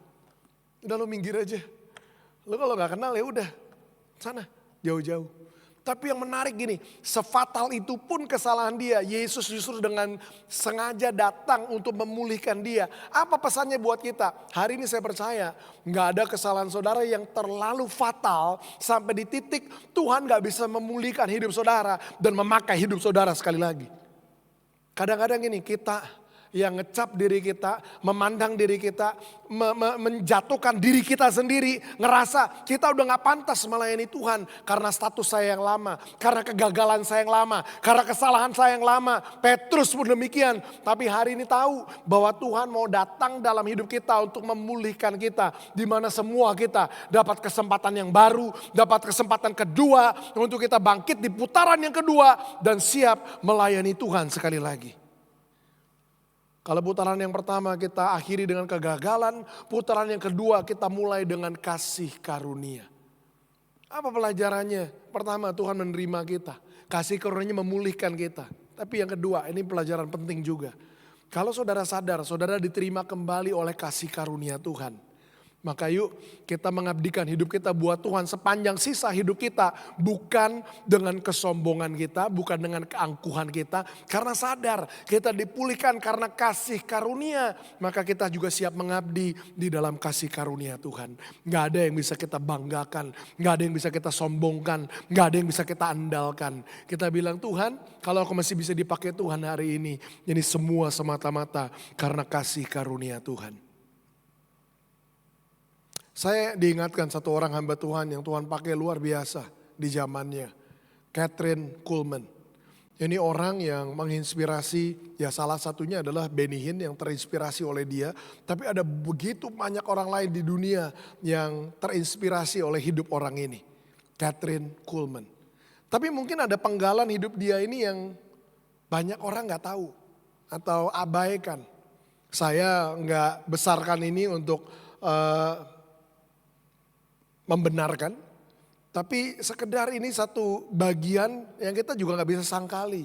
Udah lu minggir aja. Lu kalau gak kenal ya udah, sana jauh-jauh. Tapi yang menarik gini, sefatal itu pun kesalahan dia. Yesus justru dengan sengaja datang untuk memulihkan dia. Apa pesannya buat kita? Hari ini saya percaya gak ada kesalahan saudara yang terlalu fatal sampai di titik Tuhan gak bisa memulihkan hidup saudara dan memakai hidup saudara sekali lagi. Kadang-kadang gini, kita yang ngecap diri kita, memandang diri kita, menjatuhkan diri kita sendiri, ngerasa kita udah gak pantas melayani Tuhan karena status saya yang lama, karena kegagalan saya yang lama, karena kesalahan saya yang lama. Petrus pun demikian, tapi hari ini tahu bahwa Tuhan mau datang dalam hidup kita untuk memulihkan kita, di mana semua kita dapat kesempatan yang baru, dapat kesempatan kedua untuk kita bangkit di putaran yang kedua dan siap melayani Tuhan sekali lagi. Kalau putaran yang pertama kita akhiri dengan kegagalan, putaran yang kedua kita mulai dengan kasih karunia. Apa pelajarannya? Pertama, Tuhan menerima kita. Kasih karunia-Nya memulihkan kita. Tapi yang kedua, ini pelajaran penting juga. Kalau saudara sadar, saudara diterima kembali oleh kasih karunia Tuhan. Maka yuk kita mengabdikan hidup kita buat Tuhan sepanjang sisa hidup kita. Bukan dengan kesombongan kita, bukan dengan keangkuhan kita. Karena sadar kita dipulihkan karena kasih karunia. Maka kita juga siap mengabdi di dalam kasih karunia Tuhan. Gak ada yang bisa kita banggakan, gak ada yang bisa kita sombongkan, gak ada yang bisa kita andalkan. Kita bilang, Tuhan kalau aku masih bisa dipakai Tuhan hari ini semua semata-mata karena kasih karunia Tuhan. Saya diingatkan satu orang hamba Tuhan yang Tuhan pakai luar biasa di zamannya. Kathryn Kuhlman. Ini orang yang menginspirasi, ya salah satunya adalah Benny Hinn yang terinspirasi oleh dia. Tapi ada begitu banyak orang lain di dunia yang terinspirasi oleh hidup orang ini. Kathryn Kuhlman. Tapi mungkin ada penggalan hidup dia ini yang banyak orang gak tahu atau abaikan. Saya gak besarkan ini untuk membenarkan, tapi sekedar ini satu bagian yang kita juga gak bisa sangkali.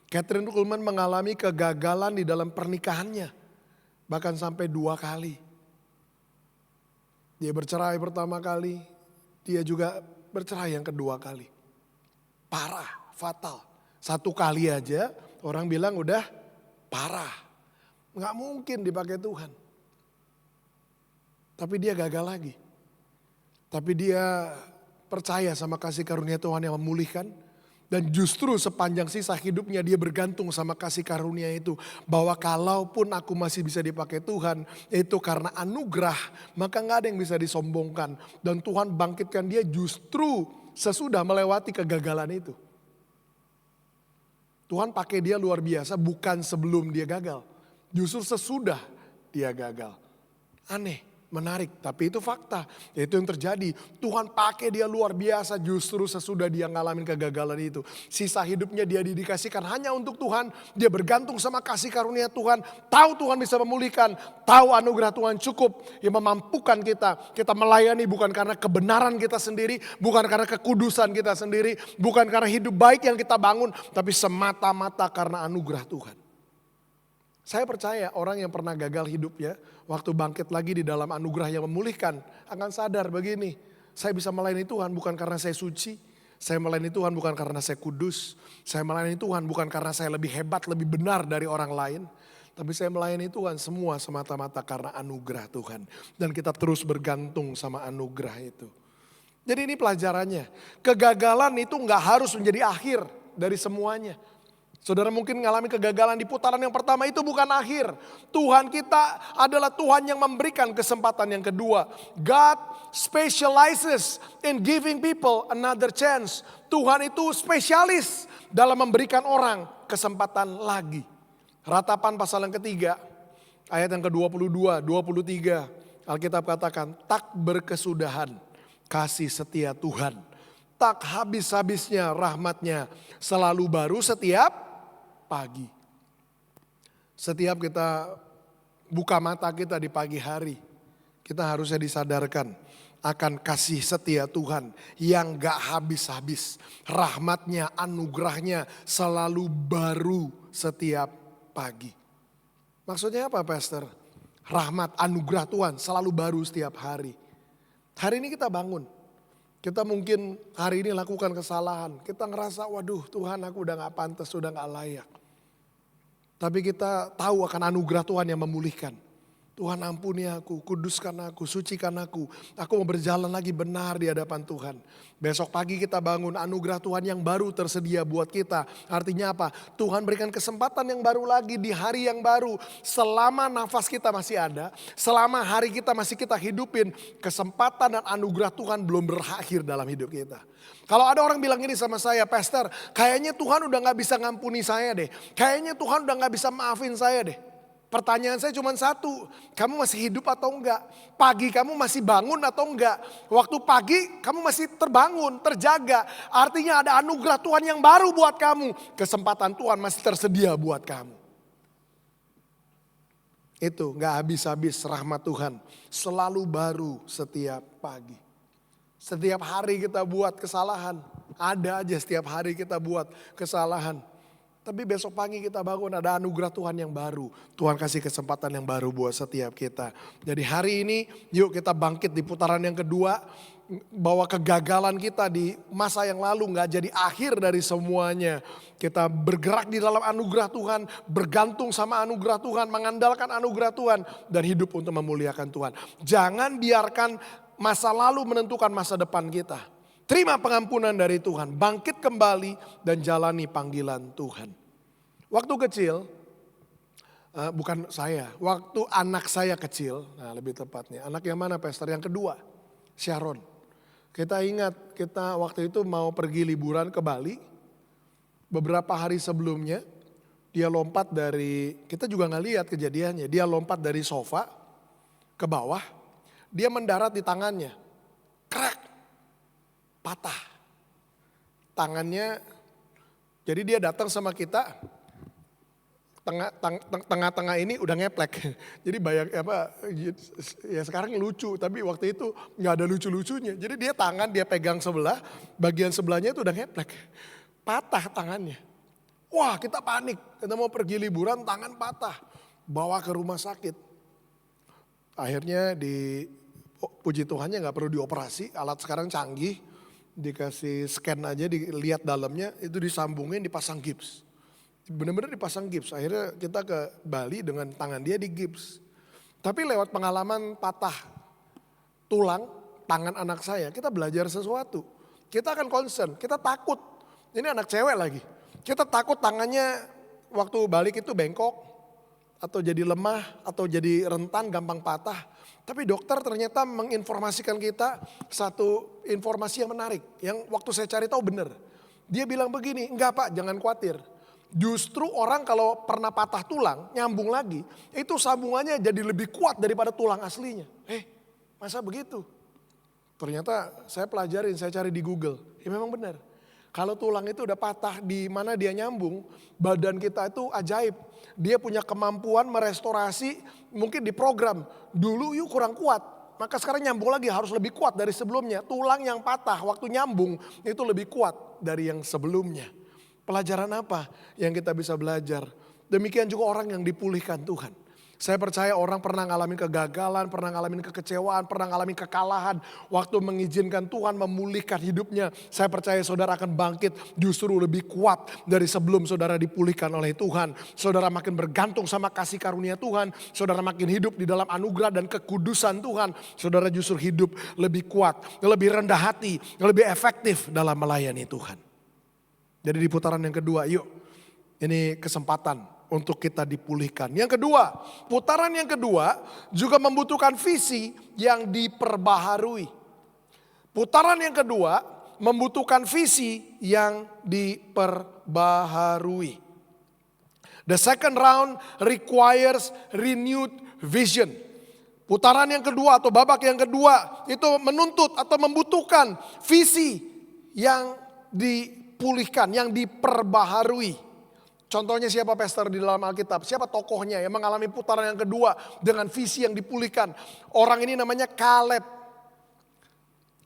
Kathryn Kuhlman mengalami kegagalan di dalam pernikahannya, bahkan sampai 2 kali. Dia bercerai pertama kali, dia juga bercerai yang kedua kali. Parah, fatal. 1 kali aja orang bilang udah parah, gak mungkin dipakai Tuhan. Tapi dia gagal lagi. Tapi dia percaya sama kasih karunia Tuhan yang memulihkan. Dan justru sepanjang sisa hidupnya dia bergantung sama kasih karunia itu. Bahwa kalaupun aku masih bisa dipakai Tuhan, itu karena anugerah. Maka gak ada yang bisa disombongkan. Dan Tuhan bangkitkan dia justru sesudah melewati kegagalan itu. Tuhan pakai dia luar biasa bukan sebelum dia gagal. Justru sesudah dia gagal. Aneh. Menarik, tapi itu fakta. Itu yang terjadi. Tuhan pakai dia luar biasa justru sesudah dia ngalamin kegagalan itu. Sisa hidupnya dia didikasikan hanya untuk Tuhan. Dia bergantung sama kasih karunia Tuhan. Tahu Tuhan bisa memulihkan. Tahu anugerah Tuhan cukup yang memampukan kita. Kita melayani bukan karena kebenaran kita sendiri. Bukan karena kekudusan kita sendiri. Bukan karena hidup baik yang kita bangun. Tapi semata-mata karena anugerah Tuhan. Saya percaya orang yang pernah gagal hidupnya, waktu bangkit lagi di dalam anugerah yang memulihkan, akan sadar begini, saya bisa melayani Tuhan bukan karena saya suci, saya melayani Tuhan bukan karena saya kudus, saya melayani Tuhan bukan karena saya lebih hebat, lebih benar dari orang lain, tapi saya melayani Tuhan semua semata-mata karena anugerah Tuhan. Dan kita terus bergantung sama anugerah itu. Jadi ini pelajarannya, kegagalan itu gak harus menjadi akhir dari semuanya. Saudara mungkin mengalami kegagalan di putaran yang pertama, itu bukan akhir. Tuhan kita adalah Tuhan yang memberikan kesempatan yang kedua. God specializes in giving people another chance. Tuhan itu spesialis dalam memberikan orang kesempatan lagi. Ratapan pasal yang ketiga, ayat yang ke-22, 23. Alkitab katakan, tak berkesudahan kasih setia Tuhan. Tak habis-habisnya rahmatnya, selalu baru setiap pagi. Setiap kita buka mata kita di pagi hari. Kita harusnya disadarkan akan kasih setia Tuhan yang gak habis-habis. Rahmatnya, anugerahnya selalu baru setiap pagi. Maksudnya apa Pastor? Rahmat, anugerah Tuhan selalu baru setiap hari. Hari ini kita bangun. Kita mungkin hari ini lakukan kesalahan. Kita ngerasa waduh Tuhan aku udah gak pantas, udah gak layak. Tapi kita tahu akan anugerah Tuhan yang memulihkan. Tuhan ampuni aku, kuduskan aku, sucikan aku. Aku mau berjalan lagi benar di hadapan Tuhan. Besok pagi kita bangun, anugerah Tuhan yang baru tersedia buat kita. Artinya apa? Tuhan berikan kesempatan yang baru lagi di hari yang baru. Selama nafas kita masih ada, selama hari kita masih kita hidupin, kesempatan dan anugerah Tuhan belum berakhir dalam hidup kita. Kalau ada orang bilang gini sama saya, Pastor, kayaknya Tuhan udah gak bisa ngampuni saya deh. Kayaknya Tuhan udah gak bisa maafin saya deh. Pertanyaan saya cuma satu, kamu masih hidup atau enggak? Pagi kamu masih bangun atau enggak? Waktu pagi kamu masih terbangun, terjaga. Artinya ada anugerah Tuhan yang baru buat kamu. Kesempatan Tuhan masih tersedia buat kamu. Itu gak habis-habis rahmat Tuhan. Selalu baru setiap pagi. Setiap hari kita buat kesalahan. Ada aja setiap hari kita buat kesalahan. Tapi besok pagi kita bangun ada anugerah Tuhan yang baru. Tuhan kasih kesempatan yang baru buat setiap kita. Jadi hari ini yuk kita bangkit di putaran yang kedua. Bahwa kegagalan kita di masa yang lalu gak jadi akhir dari semuanya. Kita bergerak di dalam anugerah Tuhan. Bergantung sama anugerah Tuhan. Mengandalkan anugerah Tuhan. Dan hidup untuk memuliakan Tuhan. Jangan biarkan masa lalu menentukan masa depan kita. Terima pengampunan dari Tuhan, bangkit kembali dan jalani panggilan Tuhan. Waktu kecil, bukan saya, waktu anak saya kecil, nah lebih tepatnya. Anak yang mana Pastor? Yang kedua, Sharon. Kita ingat kita waktu itu mau pergi liburan ke Bali. Beberapa hari sebelumnya dia lompat dari, kita juga gak lihat kejadiannya. Dia lompat dari sofa ke bawah, dia mendarat di tangannya. Krek. Patah tangannya, jadi dia datang sama kita, tengah-tengah ini udah ngeplek. Jadi ya sekarang lucu, tapi waktu itu nggak ada lucu-lucunya. Jadi dia pegang sebelah, bagian sebelahnya itu udah ngeplek, patah tangannya. Wah kita panik, kita mau pergi liburan tangan patah, bawa ke rumah sakit. Akhirnya puji Tuhannya nggak perlu dioperasi, alat sekarang canggih. Dikasih scan aja, dilihat dalamnya, itu disambungin, dipasang gips. Benar-benar dipasang gips. Akhirnya kita ke Bali dengan tangan dia di gips. Tapi lewat pengalaman patah tulang tangan anak saya, kita belajar sesuatu. Kita akan concern, kita takut. Ini anak cewek lagi. Kita takut tangannya waktu balik itu bengkok, atau jadi lemah, atau jadi rentan, gampang patah. Tapi dokter ternyata menginformasikan kita satu informasi yang menarik. Yang waktu saya cari tahu benar. Dia bilang begini, enggak Pak jangan khawatir. Justru orang kalau pernah patah tulang, nyambung lagi. Itu sambungannya jadi lebih kuat daripada tulang aslinya. Masa begitu? Ternyata saya pelajarin, saya cari di Google. Ya memang benar. Kalau tulang itu udah patah di mana dia nyambung, badan kita itu ajaib. Dia punya kemampuan merestorasi, mungkin diprogram. Dulu yuk kurang kuat, maka sekarang nyambung lagi harus lebih kuat dari sebelumnya. Tulang yang patah waktu nyambung itu lebih kuat dari yang sebelumnya. Pelajaran apa yang kita bisa belajar? Demikian juga orang yang dipulihkan Tuhan. Saya percaya orang pernah ngalamin kegagalan, pernah ngalamin kekecewaan, pernah ngalamin kekalahan. Waktu mengizinkan Tuhan memulihkan hidupnya, saya percaya saudara akan bangkit justru lebih kuat dari sebelum saudara dipulihkan oleh Tuhan. Saudara makin bergantung sama kasih karunia Tuhan. Saudara makin hidup di dalam anugerah dan kekudusan Tuhan. Saudara justru hidup lebih kuat, lebih rendah hati, lebih efektif dalam melayani Tuhan. Jadi di putaran yang kedua, yuk ini kesempatan untuk kita dipulihkan. Yang kedua, putaran yang kedua juga membutuhkan visi yang diperbaharui. Putaran yang kedua membutuhkan visi yang diperbaharui. The second round requires renewed vision. Putaran yang kedua atau babak yang kedua itu menuntut atau membutuhkan visi yang dipulihkan, yang diperbaharui. Contohnya siapa pastor di dalam Alkitab? Siapa tokohnya yang mengalami putaran yang kedua dengan visi yang dipulihkan? Orang ini namanya Kaleb.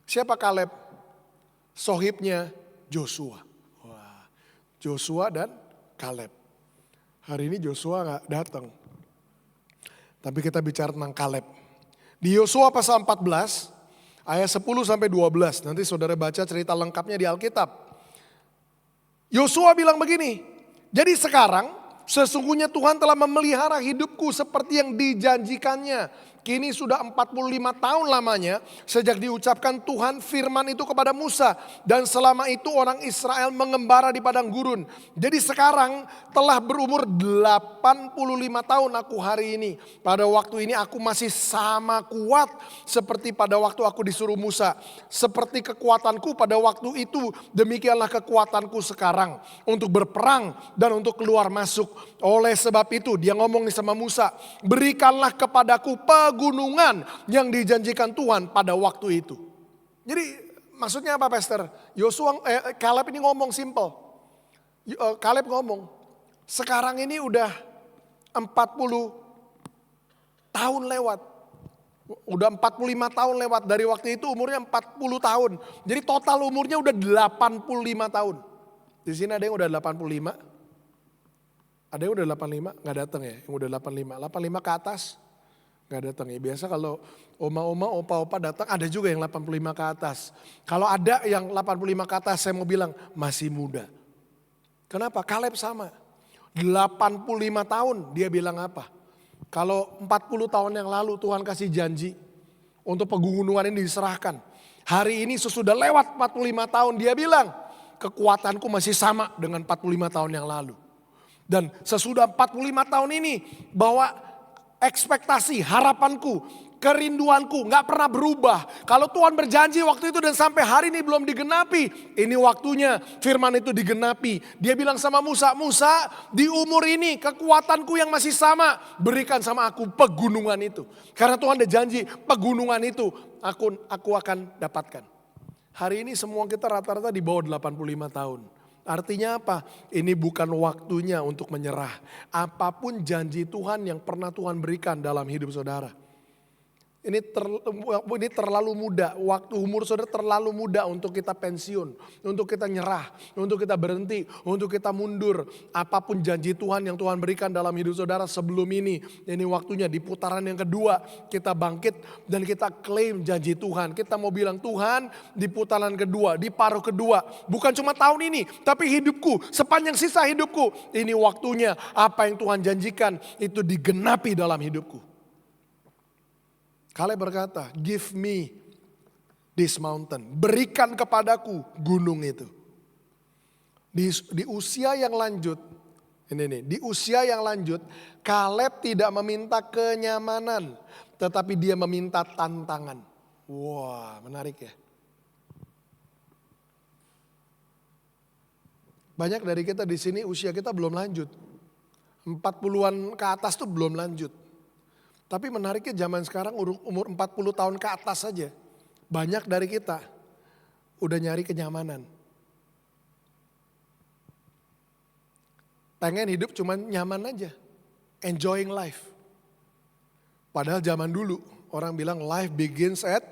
Siapa Kaleb? Sohibnya Joshua. Wah, Joshua dan Kaleb. Hari ini Joshua gak datang. Tapi kita bicara tentang Kaleb. Di Yosua pasal 14 ayat 10 sampai 12. Nanti saudara baca cerita lengkapnya di Alkitab. Yosua bilang begini. Jadi sekarang sesungguhnya Tuhan telah memelihara hidupku seperti yang dijanjikannya. Kini sudah 45 tahun lamanya sejak diucapkan Tuhan firman itu kepada Musa. Dan selama itu orang Israel mengembara di padang gurun. Jadi sekarang telah berumur 85 tahun aku hari ini. Pada waktu ini aku masih sama kuat seperti pada waktu aku disuruh Musa. Seperti kekuatanku pada waktu itu, demikianlah kekuatanku sekarang. Untuk berperang dan untuk keluar masuk. Oleh sebab itu dia ngomong nih sama Musa. Berikanlah kepadaku pegunungan yang dijanjikan Tuhan pada waktu itu. Jadi maksudnya apa Pastor? Kaleb ini ngomong simple. Kaleb ngomong, sekarang ini udah 40 tahun lewat. Udah 45 tahun lewat, dari waktu itu umurnya 40 tahun. Jadi total umurnya udah 85 tahun. Di sini ada yang udah 85. Ada yang udah 85, gak datang ya, yang udah 85. 85 ke atas, gak datang ya. Biasa kalau oma-oma, opa-opa datang, ada juga yang 85 ke atas. Kalau ada yang 85 ke atas, saya mau bilang masih muda. Kenapa? Kaleb sama. 85 tahun, dia bilang apa? Kalau 40 tahun yang lalu Tuhan kasih janji untuk pegunungan ini diserahkan. Hari ini sesudah lewat 45 tahun, dia bilang kekuatanku masih sama dengan 45 tahun yang lalu. Dan sesudah 45 tahun ini bahwa ekspektasi, harapanku, kerinduanku gak pernah berubah. Kalau Tuhan berjanji waktu itu dan sampai hari ini belum digenapi. Ini waktunya firman itu digenapi. Dia bilang sama Musa, Musa di umur ini kekuatanku yang masih sama. Berikan sama aku pegunungan itu. Karena Tuhan ada janji pegunungan itu aku akan dapatkan. Hari ini semua kita rata-rata di bawah 85 tahun. Artinya apa? Ini bukan waktunya untuk menyerah. Apapun janji Tuhan yang pernah Tuhan berikan dalam hidup saudara. Ini terlalu muda, waktu umur saudara terlalu muda untuk kita pensiun, untuk kita nyerah, untuk kita berhenti, untuk kita mundur. Apapun janji Tuhan yang Tuhan berikan dalam hidup saudara sebelum ini waktunya di putaran yang kedua kita bangkit dan kita klaim janji Tuhan. Kita mau bilang Tuhan di putaran kedua, di paruh kedua, bukan cuma tahun ini, tapi hidupku, sepanjang sisa hidupku. Ini waktunya apa yang Tuhan janjikan itu digenapi dalam hidupku. Kaleb berkata, give me this mountain. Berikan kepadaku gunung itu. Di usia yang lanjut, di usia yang lanjut, Kaleb tidak meminta kenyamanan, tetapi dia meminta tantangan. Wah, menarik ya. Banyak dari kita di sini usia kita belum lanjut. 40-an ke atas tuh belum lanjut. Tapi menariknya zaman sekarang umur 40 tahun ke atas saja. Banyak dari kita udah nyari kenyamanan. Pengen hidup cuman nyaman aja. Enjoying life. Padahal zaman dulu orang bilang life begins at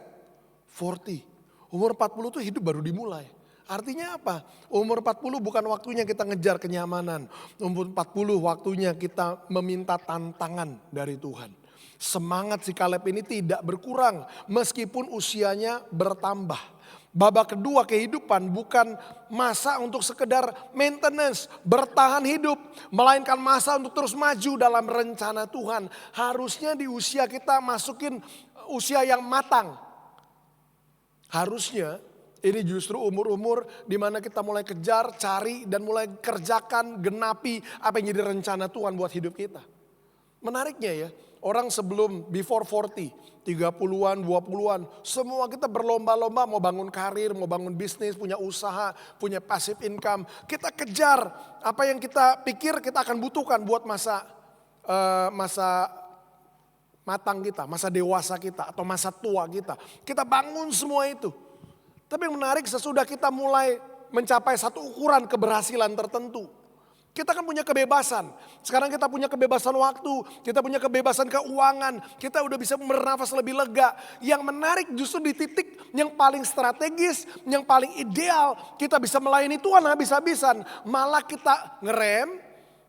40. Umur 40 tuh hidup baru dimulai. Artinya apa? Umur 40 bukan waktunya kita ngejar kenyamanan. Umur 40 waktunya kita meminta tantangan dari Tuhan. Semangat si Kaleb ini tidak berkurang meskipun usianya bertambah. Babak kedua kehidupan bukan masa untuk sekedar maintenance, bertahan hidup. Melainkan masa untuk terus maju dalam rencana Tuhan. Harusnya di usia kita masukin usia yang matang. Harusnya ini justru umur-umur di mana kita mulai kejar, cari dan mulai kerjakan, genapi apa yang jadi rencana Tuhan buat hidup kita. Menariknya ya. Orang sebelum before 40, 30-an, 20-an, semua kita berlomba-lomba mau bangun karir, mau bangun bisnis, punya usaha, punya passive income. Kita kejar apa yang kita pikir kita akan butuhkan buat masa matang kita, masa dewasa kita atau masa tua kita. Kita bangun semua itu. Tapi yang menarik sesudah kita mulai mencapai satu ukuran keberhasilan tertentu. Kita kan punya kebebasan. Sekarang kita punya kebebasan waktu, kita punya kebebasan keuangan, kita udah bisa bernafas lebih lega. Yang menarik justru di titik yang paling strategis, yang paling ideal, kita bisa melayani Tuhan habis-habisan. Malah kita ngerem,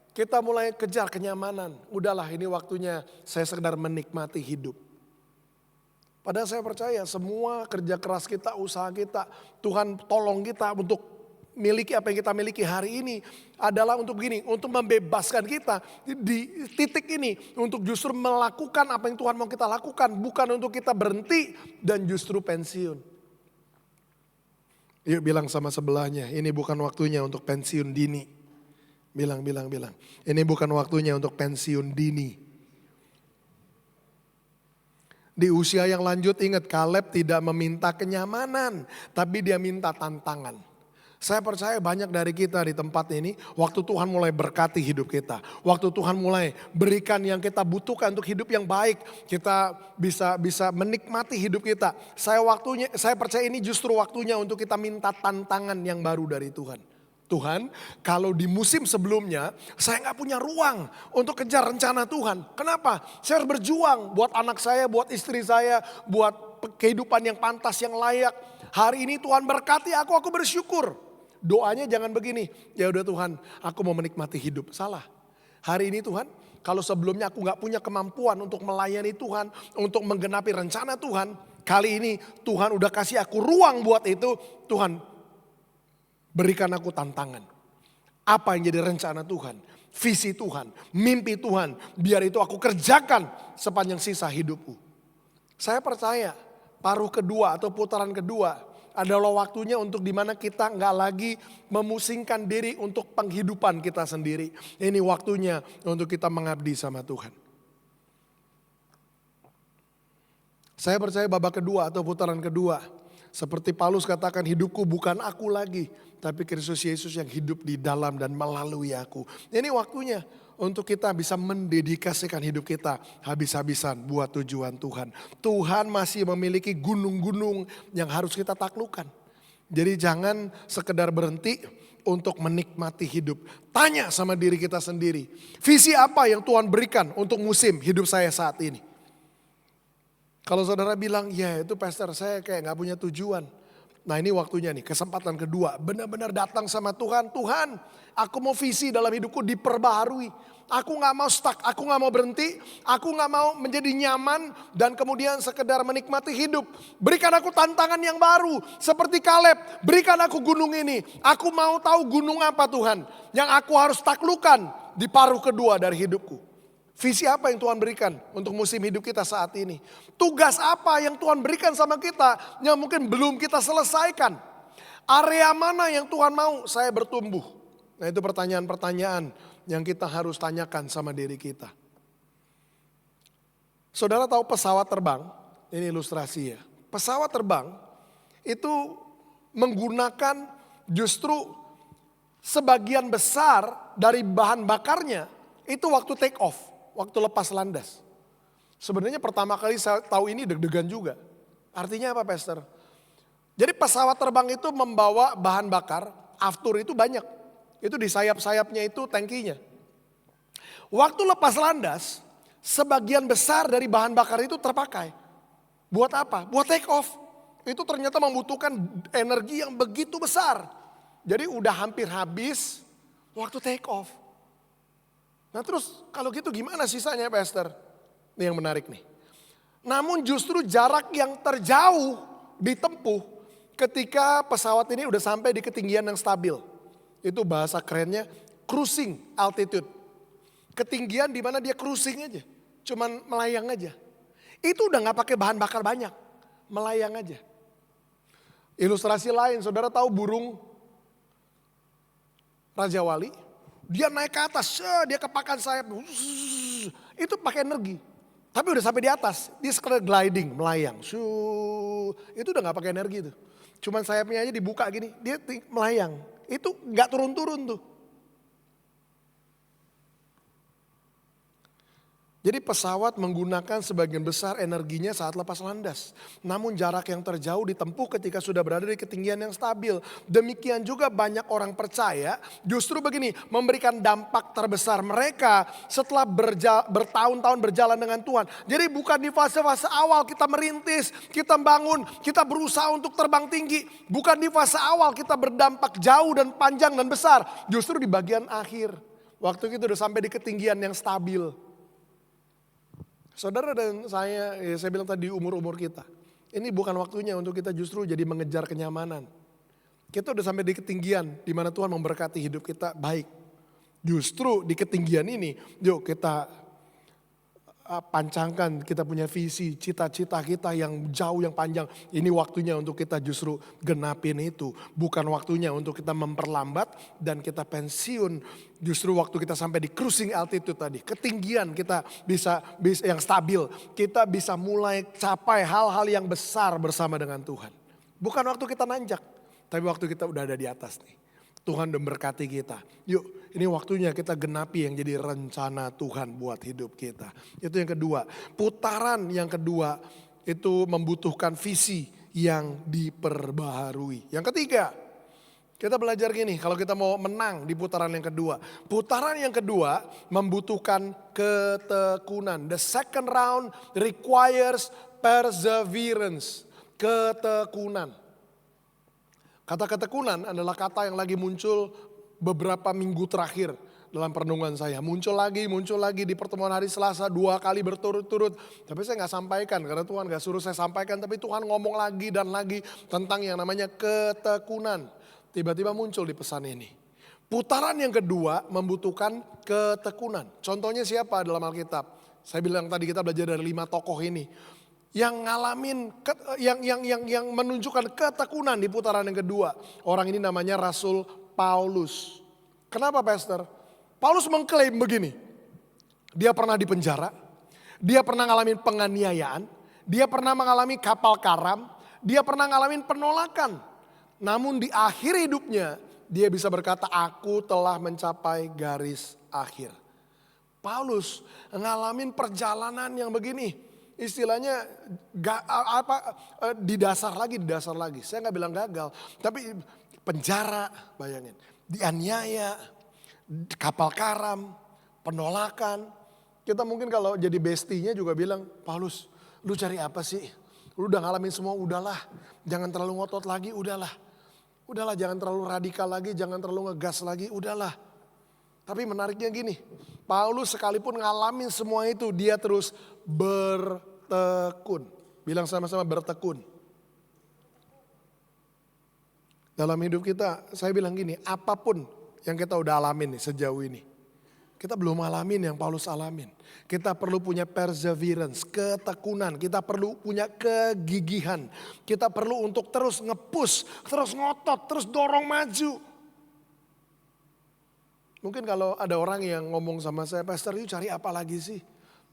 kita mulai kejar kenyamanan. Udahlah, ini waktunya saya sekedar menikmati hidup. Padahal saya percaya semua kerja keras kita, usaha kita, Tuhan tolong kita untuk miliki apa yang kita miliki hari ini adalah untuk begini, untuk membebaskan kita di titik ini, untuk justru melakukan apa yang Tuhan mau kita lakukan, bukan untuk kita berhenti dan justru pensiun. Yuk bilang sama sebelahnya, ini bukan waktunya untuk pensiun dini. Bilang. Ini bukan waktunya untuk pensiun dini. Di usia yang lanjut ingat, Kaleb tidak meminta kenyamanan, tapi dia minta tantangan. Saya percaya banyak dari kita di tempat ini, waktu Tuhan mulai berkati hidup kita. Waktu Tuhan mulai berikan yang kita butuhkan untuk hidup yang baik. Kita bisa menikmati hidup kita. Saya percaya ini justru waktunya untuk kita minta tantangan yang baru dari Tuhan. Tuhan, kalau di musim sebelumnya saya gak punya ruang untuk kejar rencana Tuhan. Kenapa? Saya harus berjuang buat anak saya, buat istri saya, buat kehidupan yang pantas, yang layak. Hari ini Tuhan berkati aku bersyukur. Doanya jangan begini, ya udah Tuhan, aku mau menikmati hidup. Salah. Hari ini Tuhan, kalau sebelumnya aku gak punya kemampuan untuk melayani Tuhan, untuk menggenapi rencana Tuhan, kali ini Tuhan udah kasih aku ruang buat itu. Tuhan, berikan aku tantangan. Apa yang jadi rencana Tuhan, visi Tuhan, mimpi Tuhan, biar itu aku kerjakan sepanjang sisa hidupku. Saya percaya paruh kedua atau putaran kedua adalah waktunya untuk dimana kita nggak lagi memusingkan diri untuk penghidupan kita sendiri. Ini waktunya untuk kita mengabdi sama Tuhan. Saya percaya babak kedua atau putaran kedua, seperti Paulus katakan, hidupku bukan aku lagi, tapi Kristus Yesus yang hidup di dalam dan melalui aku. Ini waktunya untuk kita bisa mendedikasikan hidup kita habis-habisan buat tujuan Tuhan. Tuhan masih memiliki gunung-gunung yang harus kita taklukkan. Jadi jangan sekedar berhenti untuk menikmati hidup. Tanya sama diri kita sendiri, visi apa yang Tuhan berikan untuk musim hidup saya saat ini? Kalau saudara bilang, ya itu pastor saya kayak gak punya tujuan. Nah ini waktunya nih, kesempatan kedua. Benar-benar datang sama Tuhan. Tuhan, aku mau visi dalam hidupku diperbaharui. Aku gak mau stuck, aku gak mau berhenti. Aku gak mau menjadi nyaman dan kemudian sekedar menikmati hidup. Berikan aku tantangan yang baru. Seperti Kaleb, berikan aku gunung ini. Aku mau tahu gunung apa Tuhan yang aku harus taklukan di paruh kedua dari hidupku. Visi apa yang Tuhan berikan untuk musim hidup kita saat ini? Tugas apa yang Tuhan berikan sama kita yang mungkin belum kita selesaikan? Area mana yang Tuhan mau saya bertumbuh? Nah itu pertanyaan-pertanyaan yang kita harus tanyakan sama diri kita. Saudara tahu pesawat terbang? Ini ilustrasi ya. Pesawat terbang itu menggunakan justru sebagian besar dari bahan bakarnya itu waktu take off. Waktu lepas landas. Sebenarnya pertama kali saya tahu ini deg-degan juga. Artinya apa pastor? Jadi pesawat terbang itu membawa bahan bakar, aftur itu banyak. Itu di sayap-sayapnya itu tangkinya. Waktu lepas landas, sebagian besar dari bahan bakar itu terpakai. Buat apa? Buat take off. Itu ternyata membutuhkan energi yang begitu besar. Jadi udah hampir habis waktu take off. Nah terus kalau gitu gimana sisanya pastor? Ini yang menarik nih. Namun justru jarak yang terjauh ditempuh ketika pesawat ini udah sampai di ketinggian yang stabil. Itu bahasa kerennya cruising altitude. Ketinggian di mana dia cruising aja. Cuman melayang aja. Itu udah gak pakai bahan bakar banyak. Melayang aja. Ilustrasi lain, saudara tahu burung Raja Wali? Dia naik ke atas, dia kepakan sayap, itu pakai energi. Tapi udah sampai di atas, dia sekedar gliding, melayang. Itu udah gak pakai energi tuh. Cuman sayapnya aja dibuka gini, dia melayang. Itu gak turun-turun tuh. Jadi pesawat menggunakan sebagian besar energinya saat lepas landas. Namun jarak yang terjauh ditempuh ketika sudah berada di ketinggian yang stabil. Demikian juga banyak orang percaya justru begini, memberikan dampak terbesar mereka setelah bertahun-tahun berjalan dengan Tuhan. Jadi bukan di fase-fase awal kita merintis, kita bangun, kita berusaha untuk terbang tinggi. Bukan di fase awal kita berdampak jauh dan panjang dan besar. Justru di bagian akhir. Waktu kita udah sampai di ketinggian yang stabil. Saudara dan saya bilang tadi umur-umur kita. Ini bukan waktunya untuk kita justru jadi mengejar kenyamanan. Kita udah sampai di ketinggian di mana Tuhan memberkati hidup kita baik. Justru di ketinggian ini, yuk kita pancangkan, kita punya visi, cita-cita kita yang jauh, yang panjang. Ini waktunya untuk kita justru genapin itu. Bukan waktunya untuk kita memperlambat dan kita pensiun. Justru waktu kita sampai di cruising altitude tadi, ketinggian kita bisa yang stabil. Kita bisa mulai capai hal-hal yang besar bersama dengan Tuhan. Bukan waktu kita nanjak, tapi waktu kita udah ada di atas nih. Tuhan udah berkati kita. Yuk, ini waktunya kita genapi yang jadi rencana Tuhan buat hidup kita. Itu yang kedua. Putaran yang kedua itu membutuhkan visi yang diperbaharui. Yang ketiga, kita belajar gini, kalau kita mau menang di putaran yang kedua. Putaran yang kedua membutuhkan ketekunan. The second round requires perseverance. Ketekunan. Kata ketekunan adalah kata yang lagi muncul beberapa minggu terakhir dalam perenungan saya. Muncul lagi di pertemuan hari Selasa 2 kali berturut-turut. Tapi saya gak sampaikan karena Tuhan gak suruh saya sampaikan. Tapi Tuhan ngomong lagi dan lagi tentang yang namanya ketekunan. Tiba-tiba muncul di pesan ini. Putaran yang kedua membutuhkan ketekunan. Contohnya siapa dalam Alkitab? Saya bilang tadi kita belajar dari 5 tokoh ini. Yang ngalamin, yang menunjukkan ketekunan di putaran yang kedua. Orang ini namanya Rasul Paulus. Kenapa Pastor? Paulus mengklaim begini. Dia pernah dipenjara, dia pernah ngalamin penganiayaan, dia pernah mengalami kapal karam, dia pernah ngalamin penolakan. Namun di akhir hidupnya dia bisa berkata, aku telah mencapai garis akhir. Paulus ngalamin perjalanan yang begini. Istilahnya di dasar lagi. Saya nggak bilang gagal, tapi penjara, bayangin, dianiaya, kapal karam, penolakan. Kita mungkin kalau jadi bestinya juga bilang, Paulus, lu cari apa sih? Lu udah ngalamin semua, udahlah, jangan terlalu ngotot lagi, udahlah, jangan terlalu radikal lagi, jangan terlalu ngegas lagi, udahlah. Tapi menariknya gini, Paulus sekalipun ngalamin semua itu, dia terus bertekun. Bilang sama-sama bertekun. Dalam hidup kita, saya bilang gini, apapun yang kita udah alamin nih sejauh ini. Kita belum alamin yang Paulus alamin. Kita perlu punya perseverance, ketekunan. Kita perlu punya kegigihan. Kita perlu untuk terus nge-push, terus ngotot, terus dorong maju. Mungkin kalau ada orang yang ngomong sama saya, Pastor, you cari apa lagi sih?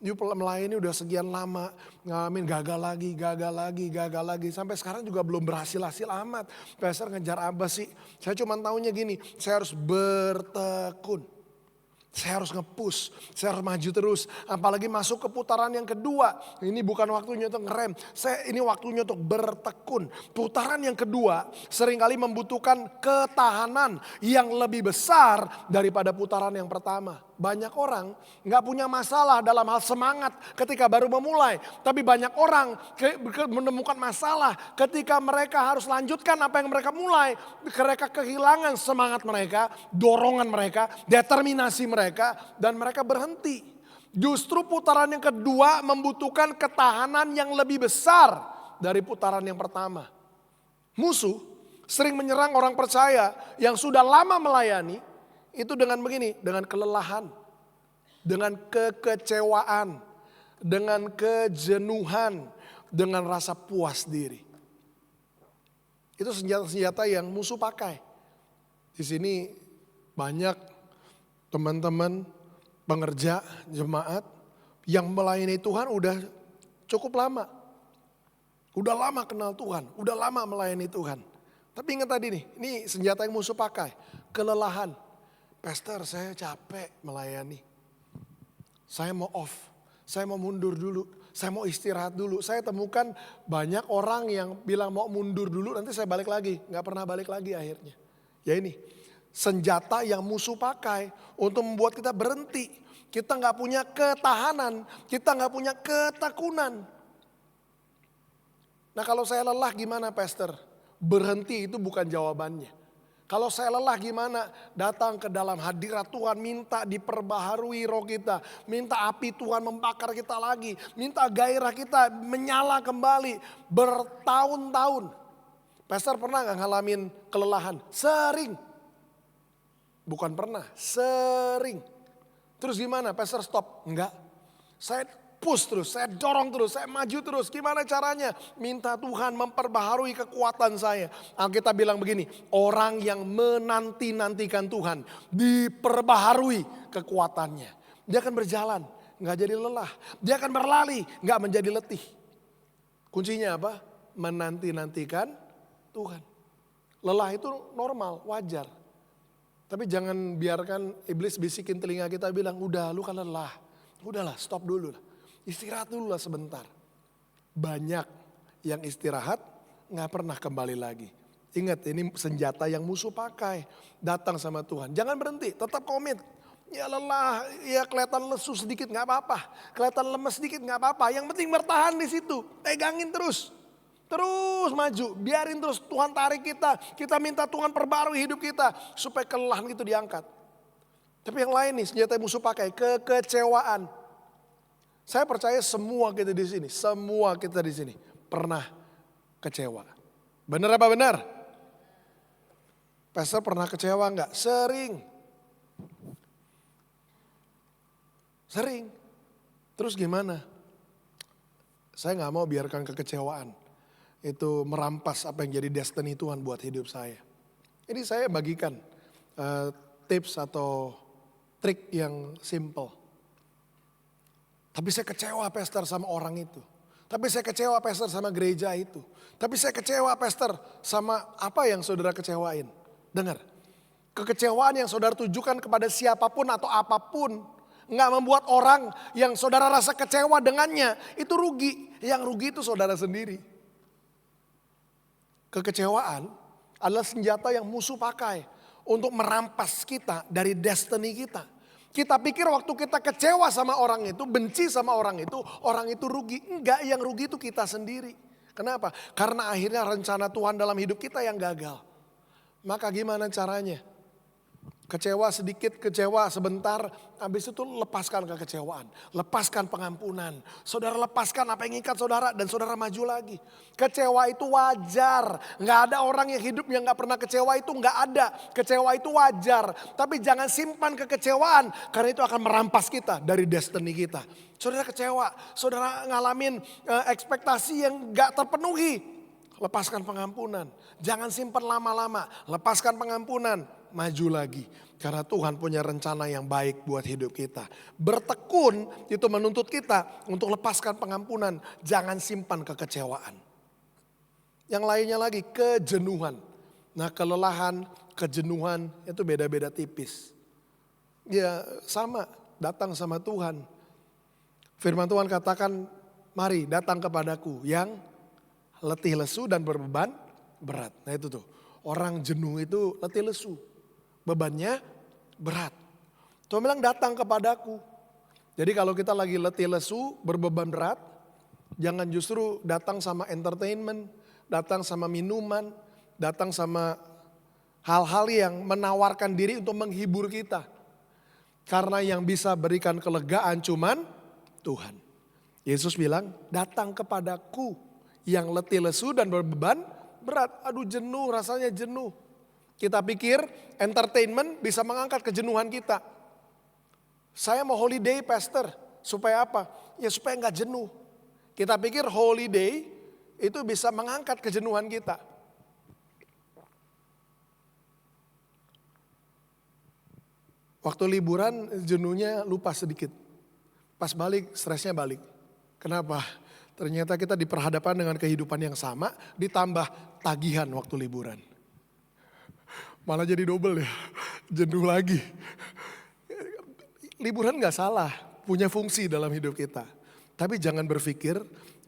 You melayani udah sekian lama, ngalamin gagal lagi. Sampai sekarang juga belum berhasil-hasil amat. Pastor ngejar apa sih? Saya cuma taunya gini, saya harus bertekun. Saya harus nge-push, saya harus maju terus. Apalagi masuk ke putaran yang kedua. Ini bukan waktunya untuk ngerem. Ini waktunya untuk bertekun. Putaran yang kedua seringkali membutuhkan ketahanan yang lebih besar daripada putaran yang pertama. Banyak orang gak punya masalah dalam hal semangat ketika baru memulai. Tapi banyak orang menemukan masalah ketika mereka harus lanjutkan apa yang mereka mulai. Mereka kehilangan semangat mereka, dorongan mereka, determinasi mereka, dan mereka berhenti. Justru putaran yang kedua membutuhkan ketahanan yang lebih besar dari putaran yang pertama. Musuh sering menyerang orang percaya yang sudah lama melayani. Itu dengan begini, dengan kelelahan, dengan kekecewaan, dengan kejenuhan, dengan rasa puas diri. Itu senjata-senjata yang musuh pakai. Di sini banyak teman-teman pengerja jemaat yang melayani Tuhan udah cukup lama. Udah lama kenal Tuhan, udah lama melayani Tuhan. Tapi ingat tadi nih, ini senjata yang musuh pakai, kelelahan. Pastor, saya capek melayani. Saya mau off. Saya mau mundur dulu, saya mau istirahat dulu. Saya temukan banyak orang yang bilang mau mundur dulu, nanti saya balik lagi. Gak pernah balik lagi akhirnya. Ya ini, senjata yang musuh pakai untuk membuat kita berhenti. Kita gak punya ketahanan, kita gak punya ketekunan. Nah kalau saya lelah gimana pastor? Berhenti itu bukan jawabannya. Kalau saya lelah gimana? Datang ke dalam hadirat Tuhan, minta diperbaharui roh kita. Minta api Tuhan membakar kita lagi. Minta gairah kita menyala kembali bertahun-tahun. Pastor pernah gak ngalamin kelelahan? Sering. Bukan pernah, sering. Terus gimana? Pastor stop? Enggak. Saya push terus, saya dorong terus, saya maju terus. Gimana caranya? Minta Tuhan memperbaharui kekuatan saya. Alkitab bilang begini, orang yang menanti-nantikan Tuhan diperbaharui kekuatannya. Dia akan berjalan, nggak jadi lelah. Dia akan berlari, nggak menjadi letih. Kuncinya apa? Menanti-nantikan Tuhan. Lelah itu normal, wajar. Tapi jangan biarkan iblis bisikin telinga kita bilang, udah lu kan lelah. Udahlah stop dulu lah. Istirahat dulu lah sebentar. Banyak yang istirahat gak pernah kembali lagi. Ingat ini senjata yang musuh pakai. Datang sama Tuhan. Jangan berhenti, tetap komit. Ya lelah, ya kelihatan lesu sedikit gak apa-apa. Kelihatan lemes sedikit gak apa-apa. Yang penting bertahan di situ. Pegangin terus. Terus maju, biarin terus Tuhan tarik kita. Kita minta Tuhan perbarui hidup kita. Supaya kelelahan itu diangkat. Tapi yang lain nih senjata yang musuh pakai, kekecewaan. Saya percaya semua kita di sini pernah kecewa. Benar apa benar? Pastor pernah kecewa enggak? Sering. Terus gimana? Saya nggak mau biarkan kekecewaan itu merampas apa yang jadi destiny Tuhan buat hidup saya. Ini saya bagikan tips atau trik yang simple. Tapi saya kecewa pastor sama orang itu. Tapi saya kecewa pastor sama gereja itu. Tapi saya kecewa pastor sama apa yang saudara kecewain. Dengar, kekecewaan yang saudara tujukan kepada siapapun atau apapun. Nggak membuat orang yang saudara rasa kecewa dengannya itu rugi. Yang rugi itu saudara sendiri. Kekecewaan adalah senjata yang musuh pakai untuk merampas kita dari destiny kita. Kita pikir waktu kita kecewa sama orang itu, benci sama orang itu rugi. Enggak, yang rugi itu kita sendiri. Kenapa? Karena akhirnya rencana Tuhan dalam hidup kita yang gagal. Maka gimana caranya? Kecewa sedikit, kecewa sebentar, habis itu lepaskan kekecewaan. Lepaskan pengampunan. Saudara lepaskan apa yang ingat saudara dan saudara maju lagi. Kecewa itu wajar. Gak ada orang yang hidup yang gak pernah kecewa itu gak ada. Kecewa itu wajar. Tapi jangan simpan kekecewaan karena itu akan merampas kita dari destiny kita. Saudara kecewa, saudara ngalamin ekspektasi yang gak terpenuhi. Lepaskan pengampunan. Jangan simpan lama-lama. Lepaskan pengampunan. Maju lagi. Karena Tuhan punya rencana yang baik buat hidup kita. Bertekun itu menuntut kita untuk lepaskan pengampunan. Jangan simpan kekecewaan. Yang lainnya lagi kejenuhan. Nah kelelahan, kejenuhan itu beda-beda tipis. Ya sama, datang sama Tuhan. Firman Tuhan katakan, mari datang kepadaku yang letih lesu dan berbeban berat. Nah itu tuh, orang jenuh itu letih lesu. Bebannya berat. Tuhan bilang datang kepadaku. Jadi kalau kita lagi letih lesu, berbeban berat, jangan justru datang sama entertainment, datang sama minuman, datang sama hal-hal yang menawarkan diri untuk menghibur kita. Karena yang bisa berikan kelegaan cuman Tuhan. Yesus bilang, datang kepadaku yang letih lesu dan berbeban berat. Aduh jenuh, rasanya jenuh. Kita pikir entertainment bisa mengangkat kejenuhan kita. Saya mau holiday pastor. Supaya apa? Ya supaya nggak jenuh. Kita pikir holiday itu bisa mengangkat kejenuhan kita. Waktu liburan jenuhnya lupa sedikit. Pas balik stresnya balik. Kenapa? Ternyata kita diperhadapkan dengan kehidupan yang sama ditambah tagihan waktu liburan. Malah jadi double ya, jenuh lagi. Liburan gak salah, punya fungsi dalam hidup kita. Tapi jangan berpikir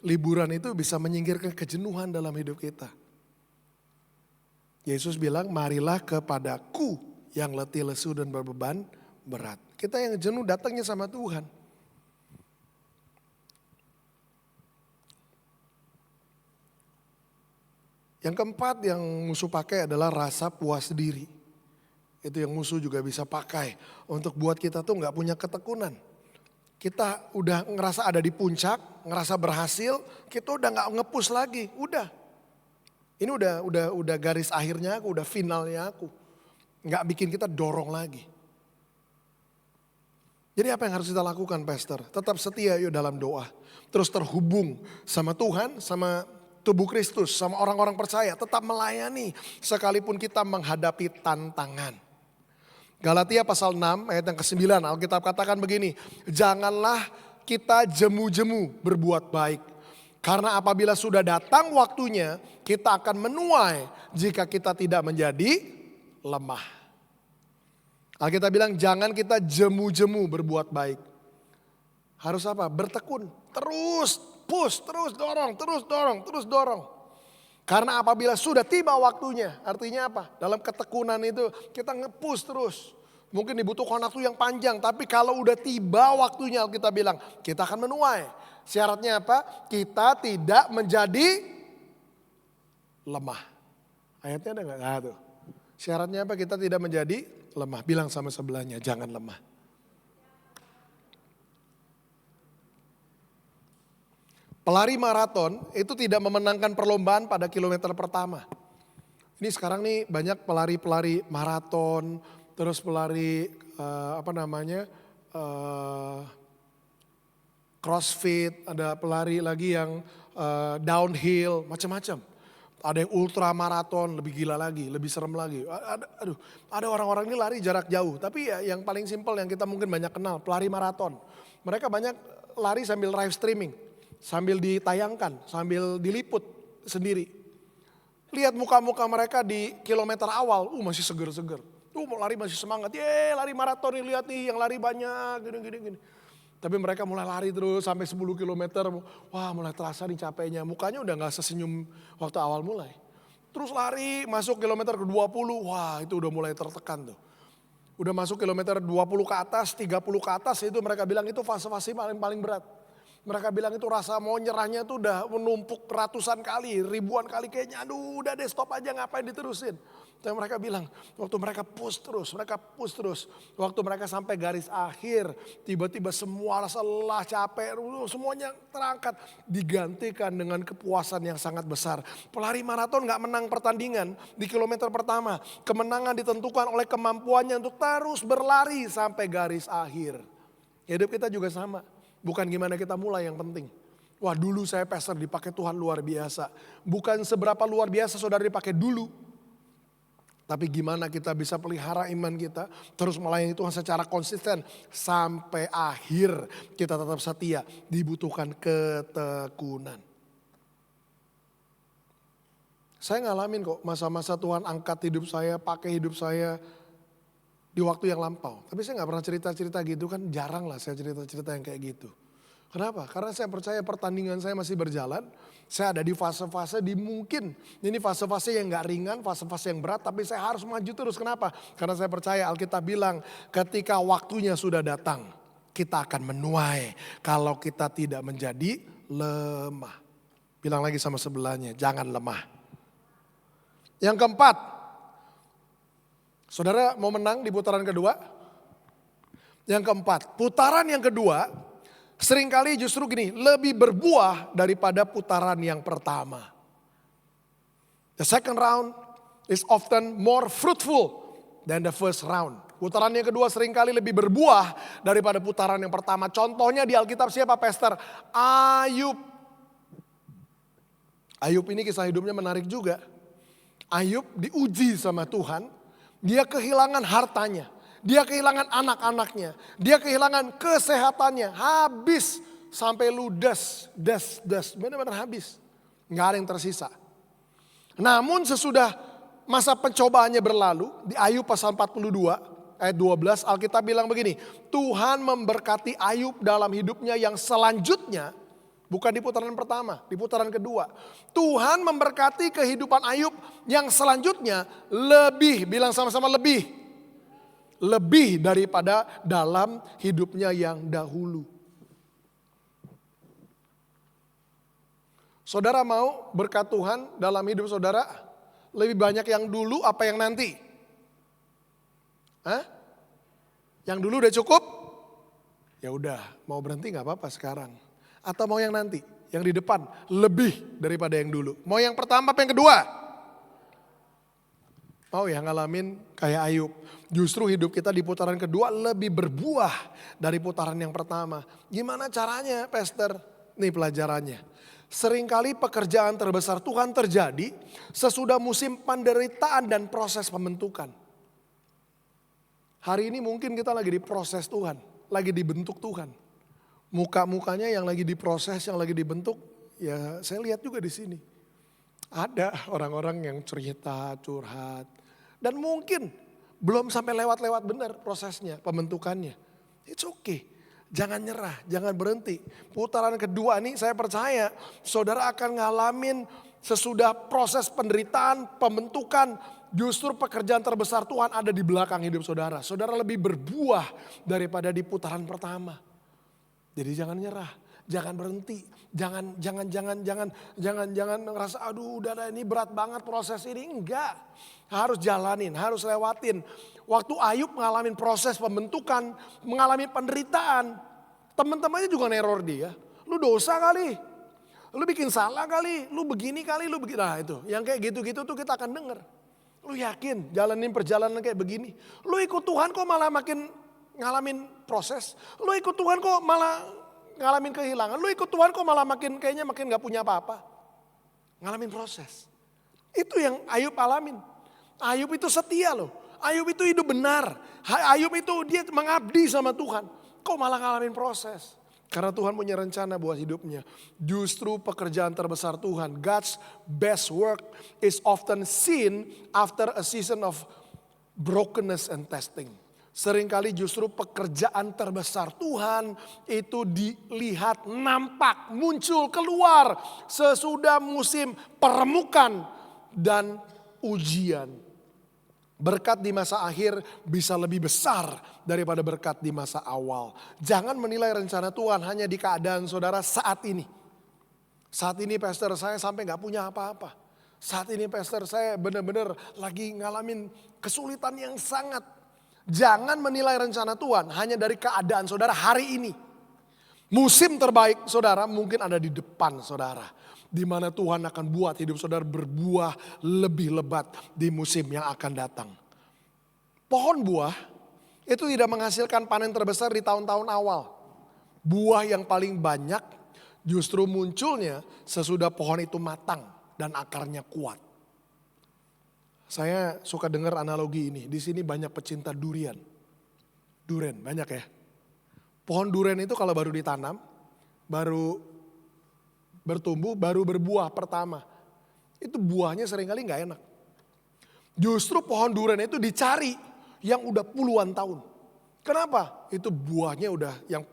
liburan itu bisa menyingkirkan kejenuhan dalam hidup kita. Yesus bilang, marilah kepadaku yang letih lesu dan berbeban berat. Kita yang jenuh datangnya sama Tuhan. Yang keempat yang musuh pakai adalah rasa puas diri. Itu yang musuh juga bisa pakai untuk buat kita tuh gak punya ketekunan. Kita udah ngerasa ada di puncak, ngerasa berhasil, kita udah gak nge-push lagi, udah. Ini udah garis akhirnya aku, udah finalnya aku. Gak bikin kita dorong lagi. Jadi apa yang harus kita lakukan, Pastor? Tetap setia yuk dalam doa. Terus terhubung sama Tuhan, sama tubuh Kristus, sama orang-orang percaya. Tetap melayani sekalipun kita menghadapi tantangan. Galatia pasal 6 ayat yang ke-9 Alkitab katakan begini. Janganlah kita jemu-jemu berbuat baik. Karena apabila sudah datang waktunya kita akan menuai jika kita tidak menjadi lemah. Alkitab bilang jangan kita jemu-jemu berbuat baik. Harus apa? Bertekun. Terus push, terus dorong. Karena apabila sudah tiba waktunya, artinya apa? Dalam ketekunan itu kita nge-push terus. Mungkin dibutuhkan waktu yang panjang, tapi kalau udah tiba waktunya kita bilang, kita akan menuai. Syaratnya apa? Kita tidak menjadi lemah. Ayatnya ada nggak? Nah, tuh. Syaratnya apa? Kita tidak menjadi lemah. Bilang sama sebelahnya, jangan lemah. Pelari maraton itu tidak memenangkan perlombaan pada kilometer pertama. Ini sekarang nih banyak pelari-pelari maraton, terus pelari crossfit, ada pelari lagi yang downhill, macam-macam. Ada yang ultra maraton, lebih gila lagi, lebih serem lagi. Ada orang-orang ini lari jarak jauh, tapi ya yang paling simpel yang kita mungkin banyak kenal, pelari maraton. Mereka banyak lari sambil live streaming. Sambil ditayangkan, sambil diliput sendiri. Lihat muka-muka mereka di kilometer awal, masih seger-seger. Mau lari masih semangat, lari maraton nih, lihat nih yang lari banyak, gini. Tapi mereka mulai lari terus sampai 10 kilometer, wah mulai terasa nih capeknya. Mukanya udah gak sesenyum waktu awal mulai. Terus lari masuk kilometer ke-20, wah itu udah mulai tertekan tuh. Udah masuk kilometer 20 ke atas, 30 ke atas itu mereka bilang itu fase-fase paling berat. Mereka bilang itu rasa mau nyerahnya tuh udah menumpuk ratusan kali, ribuan kali kayaknya aduh udah deh stop aja ngapain diterusin. Tapi mereka bilang waktu mereka push terus. Waktu mereka sampai garis akhir tiba-tiba semua rasa lelah, capek, semuanya terangkat. Digantikan dengan kepuasan yang sangat besar. Pelari maraton gak menang pertandingan di kilometer pertama. Kemenangan ditentukan oleh kemampuannya untuk terus berlari sampai garis akhir. Hidup kita juga sama. Bukan gimana kita mulai yang penting. Wah dulu saya pastor dipakai Tuhan luar biasa. Bukan seberapa luar biasa saudara dipakai dulu. Tapi gimana kita bisa pelihara iman kita. Terus melayani Tuhan secara konsisten. Sampai akhir kita tetap setia. Dibutuhkan ketekunan. Saya ngalamin kok masa-masa Tuhan angkat hidup saya. Pakai hidup saya. Di waktu yang lampau. Tapi saya gak pernah cerita-cerita gitu kan, jarang lah saya cerita-cerita yang kayak gitu. Kenapa? Karena saya percaya pertandingan saya masih berjalan. Saya ada di fase-fase dimungkin. Ini fase-fase yang gak ringan, fase-fase yang berat. Tapi saya harus maju terus. Kenapa? Karena saya percaya Alkitab bilang ketika waktunya sudah datang. Kita akan menuai kalau kita tidak menjadi lemah. Bilang lagi sama sebelahnya, jangan lemah. Yang keempat. Saudara mau menang di putaran kedua? Yang keempat, putaran yang kedua seringkali justru gini, lebih berbuah daripada putaran yang pertama. The second round is often more fruitful than the first round. Putaran yang kedua seringkali lebih berbuah daripada putaran yang pertama. Contohnya di Alkitab siapa pastor? Ayub. Ayub ini kisah hidupnya menarik juga. Ayub diuji sama Tuhan. Dia kehilangan hartanya, dia kehilangan anak-anaknya, dia kehilangan kesehatannya, habis sampai ludes, benar-benar habis. Nggak ada yang tersisa. Namun sesudah masa pencobaannya berlalu, di Ayub pasal 42 ayat 12 Alkitab bilang begini. Tuhan memberkati Ayub dalam hidupnya yang selanjutnya. Bukan di putaran pertama, di putaran kedua. Tuhan memberkati kehidupan Ayub yang selanjutnya lebih, bilang sama-sama lebih. Lebih daripada dalam hidupnya yang dahulu. Saudara mau berkat Tuhan dalam hidup saudara? Lebih banyak yang dulu apa yang nanti? Hah? Yang dulu udah cukup? Ya udah, mau berhenti gak apa-apa sekarang. Atau mau yang nanti, yang di depan lebih daripada yang dulu. Mau yang pertama apa yang kedua? Mau ya ngalamin kayak Ayub. Justru hidup kita di putaran kedua lebih berbuah dari putaran yang pertama. Gimana caranya, Pastor? Nih pelajarannya. Seringkali pekerjaan terbesar Tuhan terjadi sesudah musim penderitaan dan proses pembentukan. Hari ini mungkin kita lagi diproses Tuhan, lagi dibentuk Tuhan. Muka-mukanya yang lagi diproses, yang lagi dibentuk, ya saya lihat juga di sini. Ada orang-orang yang cerita, curhat. Dan mungkin belum sampai lewat-lewat benar prosesnya, pembentukannya. It's okay. Jangan nyerah, jangan berhenti. Putaran kedua nih saya percaya saudara akan ngalamin sesudah proses penderitaan, pembentukan. Justru pekerjaan terbesar Tuhan ada di belakang hidup saudara. Saudara lebih berbuah daripada di putaran pertama. Jadi jangan nyerah, jangan berhenti, jangan ngerasa aduh udah ini berat banget proses ini. Enggak, harus jalanin, harus lewatin. Waktu Ayub ngalamin proses pembentukan, mengalami penderitaan, teman-temannya juga neror dia. Lu dosa kali, lu bikin salah kali, lu begini kali, lu begini. Nah itu, yang kayak gitu-gitu tuh kita akan denger. Lu yakin jalanin perjalanan kayak begini? Lu ikut Tuhan kok malah makin ngalamin proses. Lu ikut Tuhan kok malah ngalamin kehilangan. Lu ikut Tuhan kok malah kayaknya makin gak punya apa-apa. Ngalamin proses. Itu yang Ayub alamin. Ayub itu setia loh. Ayub itu hidup benar. Ayub itu dia mengabdi sama Tuhan. Kok malah ngalamin proses? Karena Tuhan punya rencana buat hidupnya. Justru pekerjaan terbesar Tuhan, God's best work is often seen after a season of brokenness and testing. Seringkali justru pekerjaan terbesar Tuhan itu dilihat, nampak, muncul, keluar sesudah musim peremukan dan ujian. Berkat di masa akhir bisa lebih besar daripada berkat di masa awal. Jangan menilai rencana Tuhan hanya di keadaan saudara saat ini. Saat ini pastor saya sampai gak punya apa-apa. Saat ini pastor saya benar-benar lagi ngalamin kesulitan yang sangat. Jangan menilai rencana Tuhan hanya dari keadaan saudara hari ini. Musim terbaik saudara mungkin ada di depan saudara. Di mana Tuhan akan buat hidup saudara berbuah lebih lebat di musim yang akan datang. Pohon buah itu tidak menghasilkan panen terbesar di tahun-tahun awal. Buah yang paling banyak justru munculnya sesudah pohon itu matang dan akarnya kuat. Saya suka dengar analogi ini. Di sini banyak pecinta durian. Durian banyak ya. Pohon durian itu kalau baru ditanam, baru bertumbuh, baru berbuah pertama. Itu buahnya seringkali gak enak. Justru pohon durian itu dicari yang udah puluhan tahun. Kenapa? Itu buahnya udah yang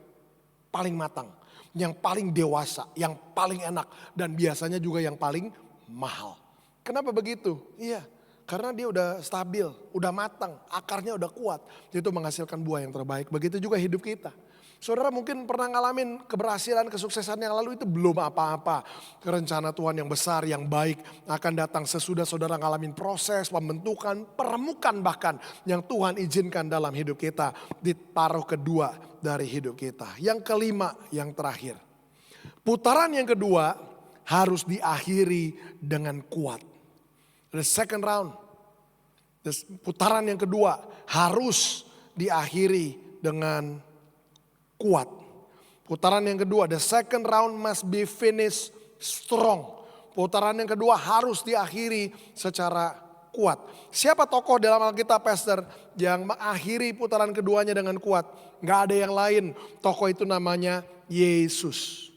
paling matang, yang paling dewasa, yang paling enak. Dan biasanya juga yang paling mahal. Kenapa begitu? Iya. Karena dia udah stabil, udah matang, akarnya udah kuat. Itu menghasilkan buah yang terbaik. Begitu juga hidup kita. Saudara mungkin pernah ngalamin keberhasilan, kesuksesan yang lalu itu belum apa-apa. Rencana Tuhan yang besar, yang baik akan datang sesudah saudara ngalamin proses, pembentukan, peremukan bahkan. Yang Tuhan izinkan dalam hidup kita. Di paruh kedua dari hidup kita. Yang kelima, yang terakhir. Putaran yang kedua harus diakhiri dengan kuat. The second round. Putaran yang kedua harus diakhiri dengan kuat. Putaran yang kedua, the second round must be finished strong. Putaran yang kedua harus diakhiri secara kuat. Siapa tokoh dalam Alkitab Pastor yang mengakhiri putaran keduanya dengan kuat? Gak ada yang lain. Tokoh itu namanya Yesus.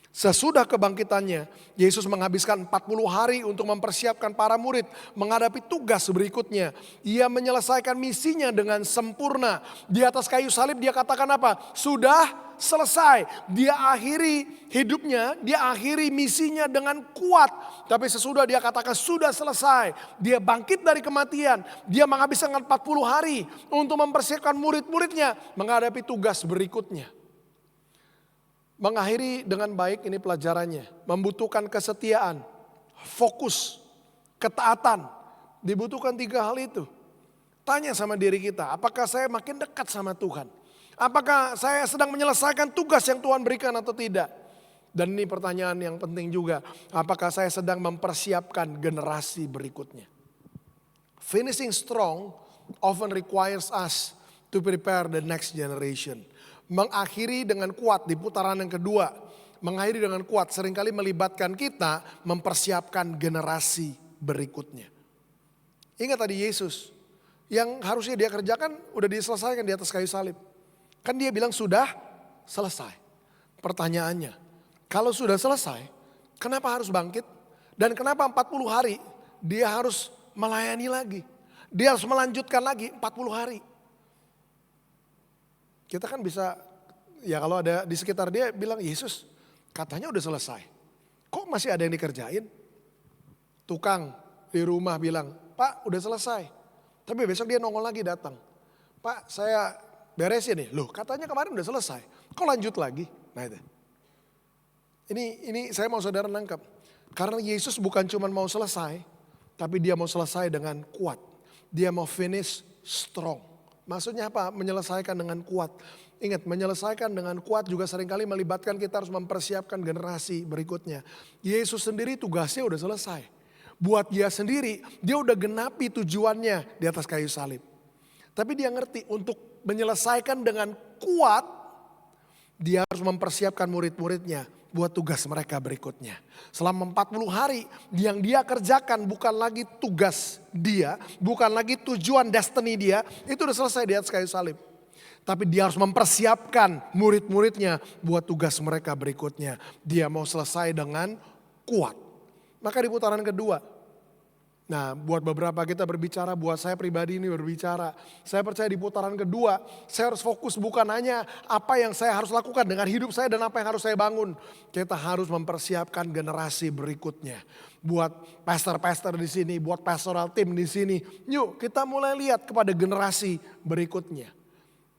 Sesudah kebangkitannya, Yesus menghabiskan 40 hari untuk mempersiapkan para murid menghadapi tugas berikutnya. Ia menyelesaikan misinya dengan sempurna. Di atas kayu salib dia katakan apa? Sudah selesai. Dia akhiri hidupnya, dia akhiri misinya dengan kuat. Tapi sesudah dia katakan sudah selesai. Dia bangkit dari kematian. Dia menghabiskan 40 hari untuk mempersiapkan murid-muridnya menghadapi tugas berikutnya. Mengakhiri dengan baik ini pelajarannya. Membutuhkan kesetiaan, fokus, ketaatan. Dibutuhkan 3 hal itu. Tanya sama diri kita, apakah saya makin dekat sama Tuhan? Apakah saya sedang menyelesaikan tugas yang Tuhan berikan atau tidak? Dan ini pertanyaan yang penting juga. Apakah saya sedang mempersiapkan generasi berikutnya? Finishing strong often requires us to prepare the next generation. Mengakhiri dengan kuat di putaran yang kedua. Mengakhiri dengan kuat seringkali melibatkan kita mempersiapkan generasi berikutnya. Ingat tadi Yesus, yang harusnya dia kerjakan udah diselesaikan di atas kayu salib. Kan dia bilang sudah selesai. Pertanyaannya, kalau sudah selesai, kenapa harus bangkit? Dan kenapa 40 hari dia harus melayani lagi? Dia harus melanjutkan lagi 40 hari. Kita kan bisa, ya kalau ada di sekitar dia bilang, Yesus katanya udah selesai. Kok masih ada yang dikerjain? Tukang di rumah bilang, Pak udah selesai. Tapi besok dia nongol lagi datang. Pak saya beresin nih. Loh katanya kemarin udah selesai. Kok lanjut lagi? Nah itu. Ini saya mau saudara nangkap. Karena Yesus bukan cuma mau selesai. Tapi dia mau selesai dengan kuat. Dia mau finish strong. Maksudnya apa? Menyelesaikan dengan kuat. Ingat, menyelesaikan dengan kuat juga seringkali melibatkan kita harus mempersiapkan generasi berikutnya. Yesus sendiri tugasnya udah selesai. Buat dia sendiri, dia udah genapi tujuannya di atas kayu salib. Tapi dia ngerti untuk menyelesaikan dengan kuat, dia harus mempersiapkan murid-muridnya buat tugas mereka berikutnya. Selama 40 hari yang dia kerjakan bukan lagi tugas dia, bukan lagi tujuan destiny dia, itu udah selesai di atas kayu salib. Tapi dia harus mempersiapkan murid-muridnya buat tugas mereka berikutnya. Dia mau selesai dengan kuat. Maka di putaran kedua, nah buat beberapa kita berbicara, buat saya pribadi ini berbicara. Saya percaya di putaran kedua, saya harus fokus bukan hanya apa yang saya harus lakukan dengan hidup saya dan apa yang harus saya bangun. Kita harus mempersiapkan generasi berikutnya. Buat pastor-pastor di sini, buat pastoral team di sini. Yuk kita mulai lihat kepada generasi berikutnya.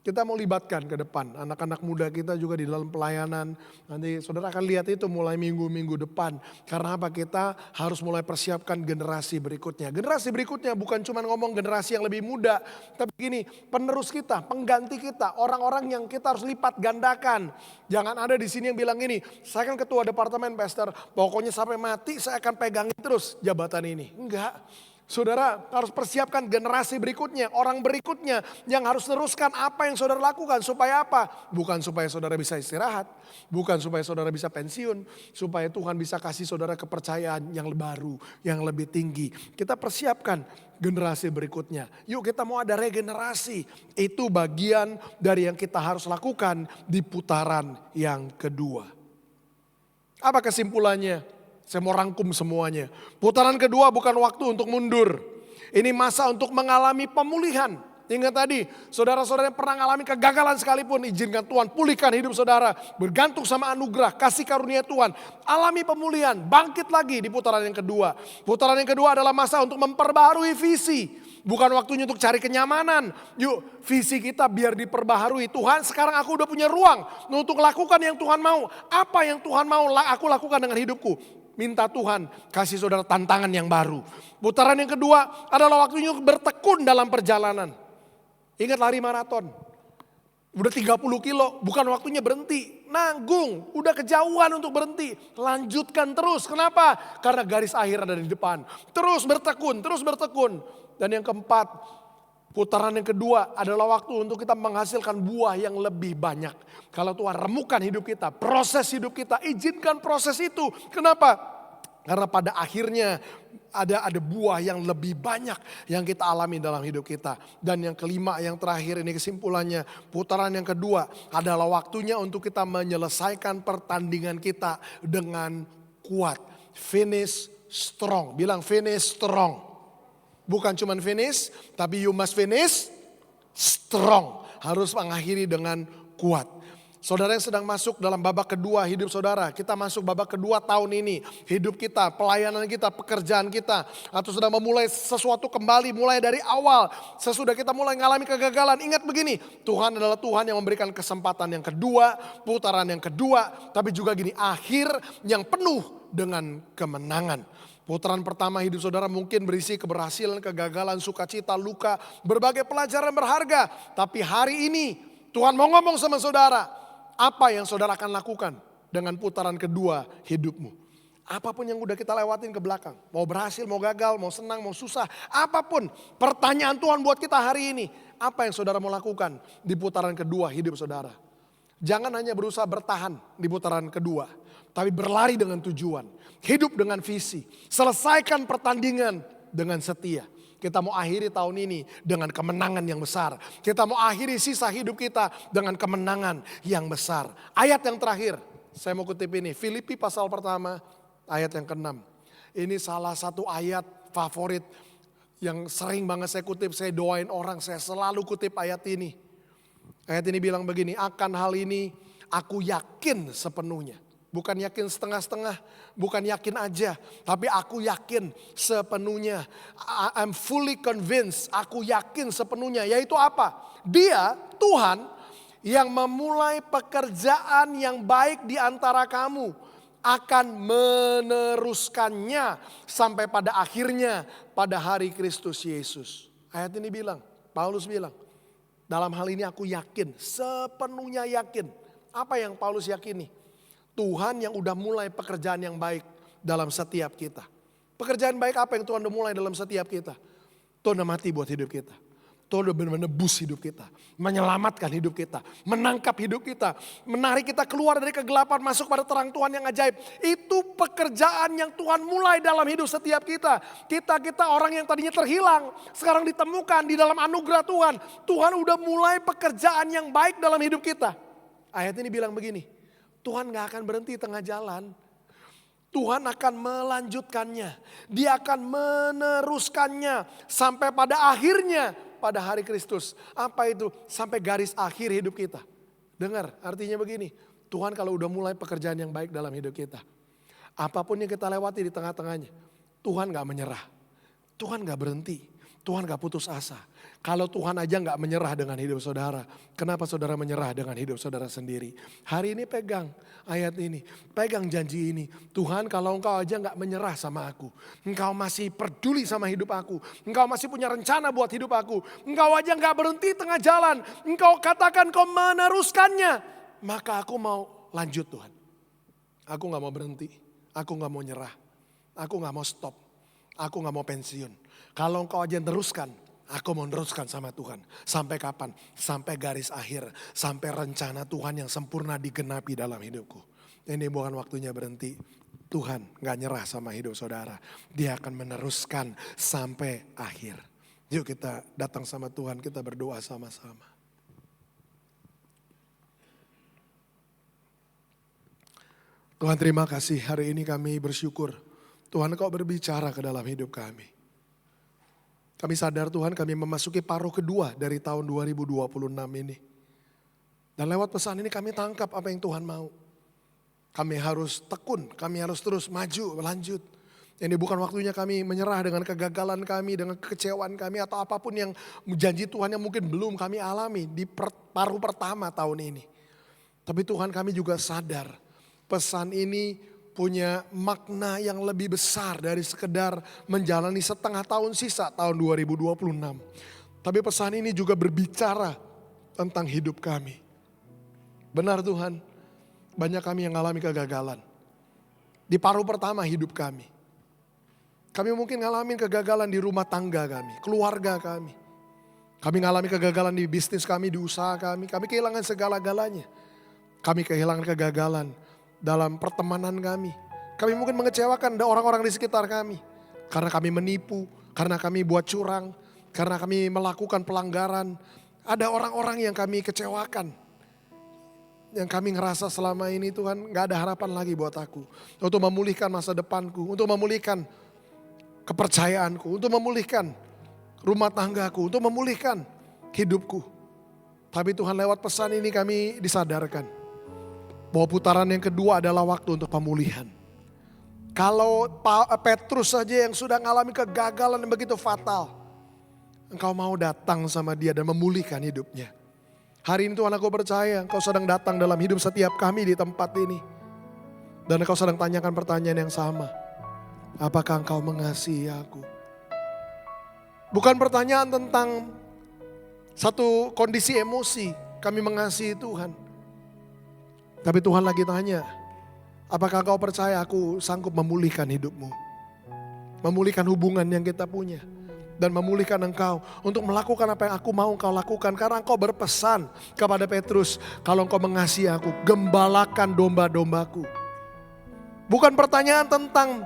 Kita mau libatkan ke depan anak-anak muda kita juga di dalam pelayanan. Nanti saudara akan lihat itu mulai minggu-minggu depan. Karena apa? Kita harus mulai persiapkan generasi berikutnya. Generasi berikutnya bukan cuma ngomong generasi yang lebih muda. Tapi gini, penerus kita, pengganti kita, orang-orang yang kita harus lipat gandakan. Jangan ada di sini yang bilang gini, saya kan ketua departemen pastor, pokoknya sampai mati saya akan pegangin terus jabatan ini. Enggak. Saudara harus persiapkan generasi berikutnya, orang berikutnya yang harus teruskan apa yang saudara lakukan. Supaya apa? Bukan supaya saudara bisa istirahat, bukan supaya saudara bisa pensiun, supaya Tuhan bisa kasih saudara kepercayaan yang baru, yang lebih tinggi. Kita persiapkan generasi berikutnya. Yuk kita mau ada regenerasi. Itu bagian dari yang kita harus lakukan di putaran yang kedua. Apa kesimpulannya? Saya mau rangkum semuanya. Putaran kedua bukan waktu untuk mundur. Ini masa untuk mengalami pemulihan. Ingat tadi, saudara-saudara yang pernah mengalami kegagalan sekalipun, izinkan Tuhan pulihkan hidup saudara. Bergantung sama anugerah, kasih karunia Tuhan. Alami pemulihan, bangkit lagi di putaran yang kedua. Putaran yang kedua adalah masa untuk memperbaharui visi. Bukan waktunya untuk cari kenyamanan. Yuk visi kita biar diperbaharui. Tuhan sekarang aku udah punya ruang untuk lakukan yang Tuhan mau. Apa yang Tuhan mau aku lakukan dengan hidupku. Minta Tuhan kasih saudara tantangan yang baru. Putaran yang kedua adalah waktunya bertekun dalam perjalanan. Ingat lari maraton. Udah 30 kilo, bukan waktunya berhenti. Nanggung, udah kejauhan untuk berhenti. Lanjutkan terus, kenapa? Karena garis akhir ada di depan. Terus bertekun, terus bertekun. Dan yang keempat, putaran yang kedua adalah waktu untuk kita menghasilkan buah yang lebih banyak. Kalau Tuhan remukan hidup kita, proses hidup kita, izinkan proses itu. Kenapa? Karena pada akhirnya ada buah yang lebih banyak yang kita alami dalam hidup kita. Dan yang kelima, yang terakhir ini kesimpulannya, putaran yang kedua adalah waktunya untuk kita menyelesaikan pertandingan kita dengan kuat. Finish strong. Bilang finish strong. Bukan cuma finish, tapi you must finish strong. Harus mengakhiri dengan kuat. Saudara yang sedang masuk dalam babak kedua hidup saudara, kita masuk babak kedua tahun ini. Hidup kita, pelayanan kita, pekerjaan kita. Atau sedang memulai sesuatu kembali, mulai dari awal. Sesudah kita mulai mengalami kegagalan. Ingat begini, Tuhan adalah Tuhan yang memberikan kesempatan yang kedua, putaran yang kedua. Tapi juga gini, akhir yang penuh dengan kemenangan. Putaran pertama hidup saudara mungkin berisi keberhasilan, kegagalan, sukacita, luka, berbagai pelajaran berharga. Tapi hari ini Tuhan mau ngomong sama saudara. Apa yang saudara akan lakukan dengan putaran kedua hidupmu? Apapun yang udah kita lewatin ke belakang. Mau berhasil, mau gagal, mau senang, mau susah. Apapun pertanyaan Tuhan buat kita hari ini. Apa yang saudara mau lakukan di putaran kedua hidup saudara? Jangan hanya berusaha bertahan di putaran kedua. Tapi berlari dengan tujuan. Hidup dengan visi. Selesaikan pertandingan dengan setia. Kita mau akhiri tahun ini dengan kemenangan yang besar. Kita mau akhiri sisa hidup kita dengan kemenangan yang besar. Ayat yang terakhir, saya mau kutip ini. Filipi pasal pertama, ayat yang ke-6. Ini salah satu ayat favorit yang sering banget saya kutip. Saya doain orang, saya selalu kutip ayat ini. Ayat ini bilang begini, akan hal ini aku yakin sepenuhnya. Bukan yakin setengah-setengah, bukan yakin aja. Tapi aku yakin sepenuhnya. I'm fully convinced, aku yakin sepenuhnya. Yaitu apa? Dia, Tuhan, yang memulai pekerjaan yang baik di antara kamu. Akan meneruskannya sampai pada akhirnya pada hari Kristus Yesus. Ayat ini bilang, Paulus bilang, dalam hal ini aku yakin, sepenuhnya yakin. Apa yang Paulus yakini? Tuhan yang udah mulai pekerjaan yang baik dalam setiap kita. Pekerjaan baik apa yang Tuhan udah mulai dalam setiap kita? Tuhan udah mati buat hidup kita. Tuhan udah menebus hidup kita. Menyelamatkan hidup kita. Menangkap hidup kita. Menarik kita keluar dari kegelapan masuk pada terang Tuhan yang ajaib. Itu pekerjaan yang Tuhan mulai dalam hidup setiap kita. Kita orang yang tadinya terhilang. Sekarang ditemukan di dalam anugerah Tuhan. Tuhan udah mulai pekerjaan yang baik dalam hidup kita. Ayat ini bilang begini. Tuhan gak akan berhenti tengah jalan. Tuhan akan melanjutkannya. Dia akan meneruskannya. Sampai pada akhirnya. Pada hari Kristus. Apa itu? Sampai garis akhir hidup kita. Dengar artinya begini. Tuhan kalau udah mulai pekerjaan yang baik dalam hidup kita. Apapun yang kita lewati di tengah-tengahnya. Tuhan gak menyerah. Tuhan gak berhenti. Tuhan gak putus asa. Kalau Tuhan aja gak menyerah dengan hidup saudara. Kenapa saudara menyerah dengan hidup saudara sendiri? Hari ini pegang ayat ini. Pegang janji ini. Tuhan kalau engkau aja gak menyerah sama aku. Engkau masih peduli sama hidup aku. Engkau masih punya rencana buat hidup aku. Engkau aja gak berhenti tengah jalan. Engkau katakan kau meneruskannya. Maka aku mau lanjut Tuhan. Aku gak mau berhenti. Aku gak mau nyerah. Aku gak mau stop. Aku gak mau pensiun. Kalau engkau aja teruskan. Aku mau meneruskan sama Tuhan. Sampai kapan? Sampai garis akhir. Sampai rencana Tuhan yang sempurna digenapi dalam hidupku. Ini bukan waktunya berhenti. Tuhan gak nyerah sama hidup saudara. Dia akan meneruskan sampai akhir. Yuk kita datang sama Tuhan. Kita berdoa sama-sama. Tuhan terima kasih hari ini kami bersyukur. Tuhan kau berbicara ke dalam hidup kami. Kami sadar Tuhan kami memasuki paruh kedua dari tahun 2026 ini. Dan lewat pesan ini kami tangkap apa yang Tuhan mau. Kami harus tekun, kami harus terus maju, lanjut. Ini bukan waktunya kami menyerah dengan kegagalan kami, dengan kekecewaan kami atau apapun yang janji Tuhan yang mungkin belum kami alami di paruh pertama tahun ini. Tapi Tuhan kami juga sadar pesan ini punya makna yang lebih besar dari sekedar menjalani setengah tahun sisa tahun 2026. Tapi pesan ini juga berbicara tentang hidup kami. Benar Tuhan, banyak kami yang mengalami kegagalan. Di paruh pertama hidup kami. Kami mungkin ngalamin kegagalan di rumah tangga kami, keluarga kami. Kami mengalami kegagalan di bisnis kami, di usaha kami. Kami kehilangan segala-galanya. Kami kehilangan kegagalan dalam pertemanan kami. Kami mungkin mengecewakan orang-orang di sekitar kami. karena kami menipu, karena kami buat curang, karena kami melakukan pelanggaran. Ada orang-orang yang kami kecewakan. Yang kami ngerasa selama ini Tuhan gak ada harapan lagi buat aku. Untuk memulihkan masa depanku, untuk memulihkan kepercayaanku, untuk memulihkan rumah tanggaku, untuk memulihkan hidupku. Tapi Tuhan lewat pesan ini kami disadarkan bahwa putaran yang kedua adalah waktu untuk pemulihan. Kalau Petrus saja yang sudah mengalami kegagalan yang begitu fatal, Engkau mau datang sama dia dan memulihkan hidupnya. Hari ini Tuhan, aku percaya Engkau sedang datang dalam hidup setiap kami di tempat ini. Dan Engkau sedang tanyakan pertanyaan yang sama. Apakah Engkau mengasihi aku? Bukan pertanyaan tentang satu kondisi emosi, kami mengasihi Tuhan. Tapi Tuhan lagi tanya, apakah Engkau percaya aku sanggup memulihkan hidupmu? Memulihkan hubungan yang kita punya. Dan memulihkan engkau untuk melakukan apa yang aku mau engkau lakukan. Karena engkau berpesan kepada Petrus, kalau engkau mengasihi aku, gembalakan domba-dombaku. Bukan pertanyaan tentang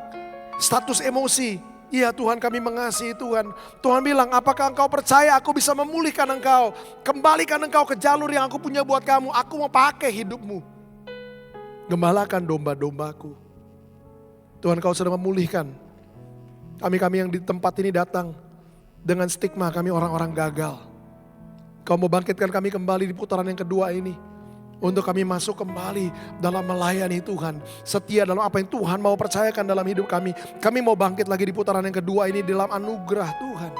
status emosi. Iya Tuhan, kami mengasihi Tuhan. Tuhan bilang, apakah engkau percaya aku bisa memulihkan engkau? Kembalikan engkau ke jalur yang aku punya buat kamu. Aku mau pakai hidupmu. Gembalakan domba-dombaku. Tuhan, kau sedang memulihkan kami-kami yang di tempat ini datang dengan stigma kami orang-orang gagal. Kau mau bangkitkan kami kembali di putaran yang kedua ini. Untuk kami masuk kembali dalam melayani Tuhan. Setia dalam apa yang Tuhan mau percayakan dalam hidup kami. Kami mau bangkit lagi di putaran yang kedua ini dalam anugerah Tuhan.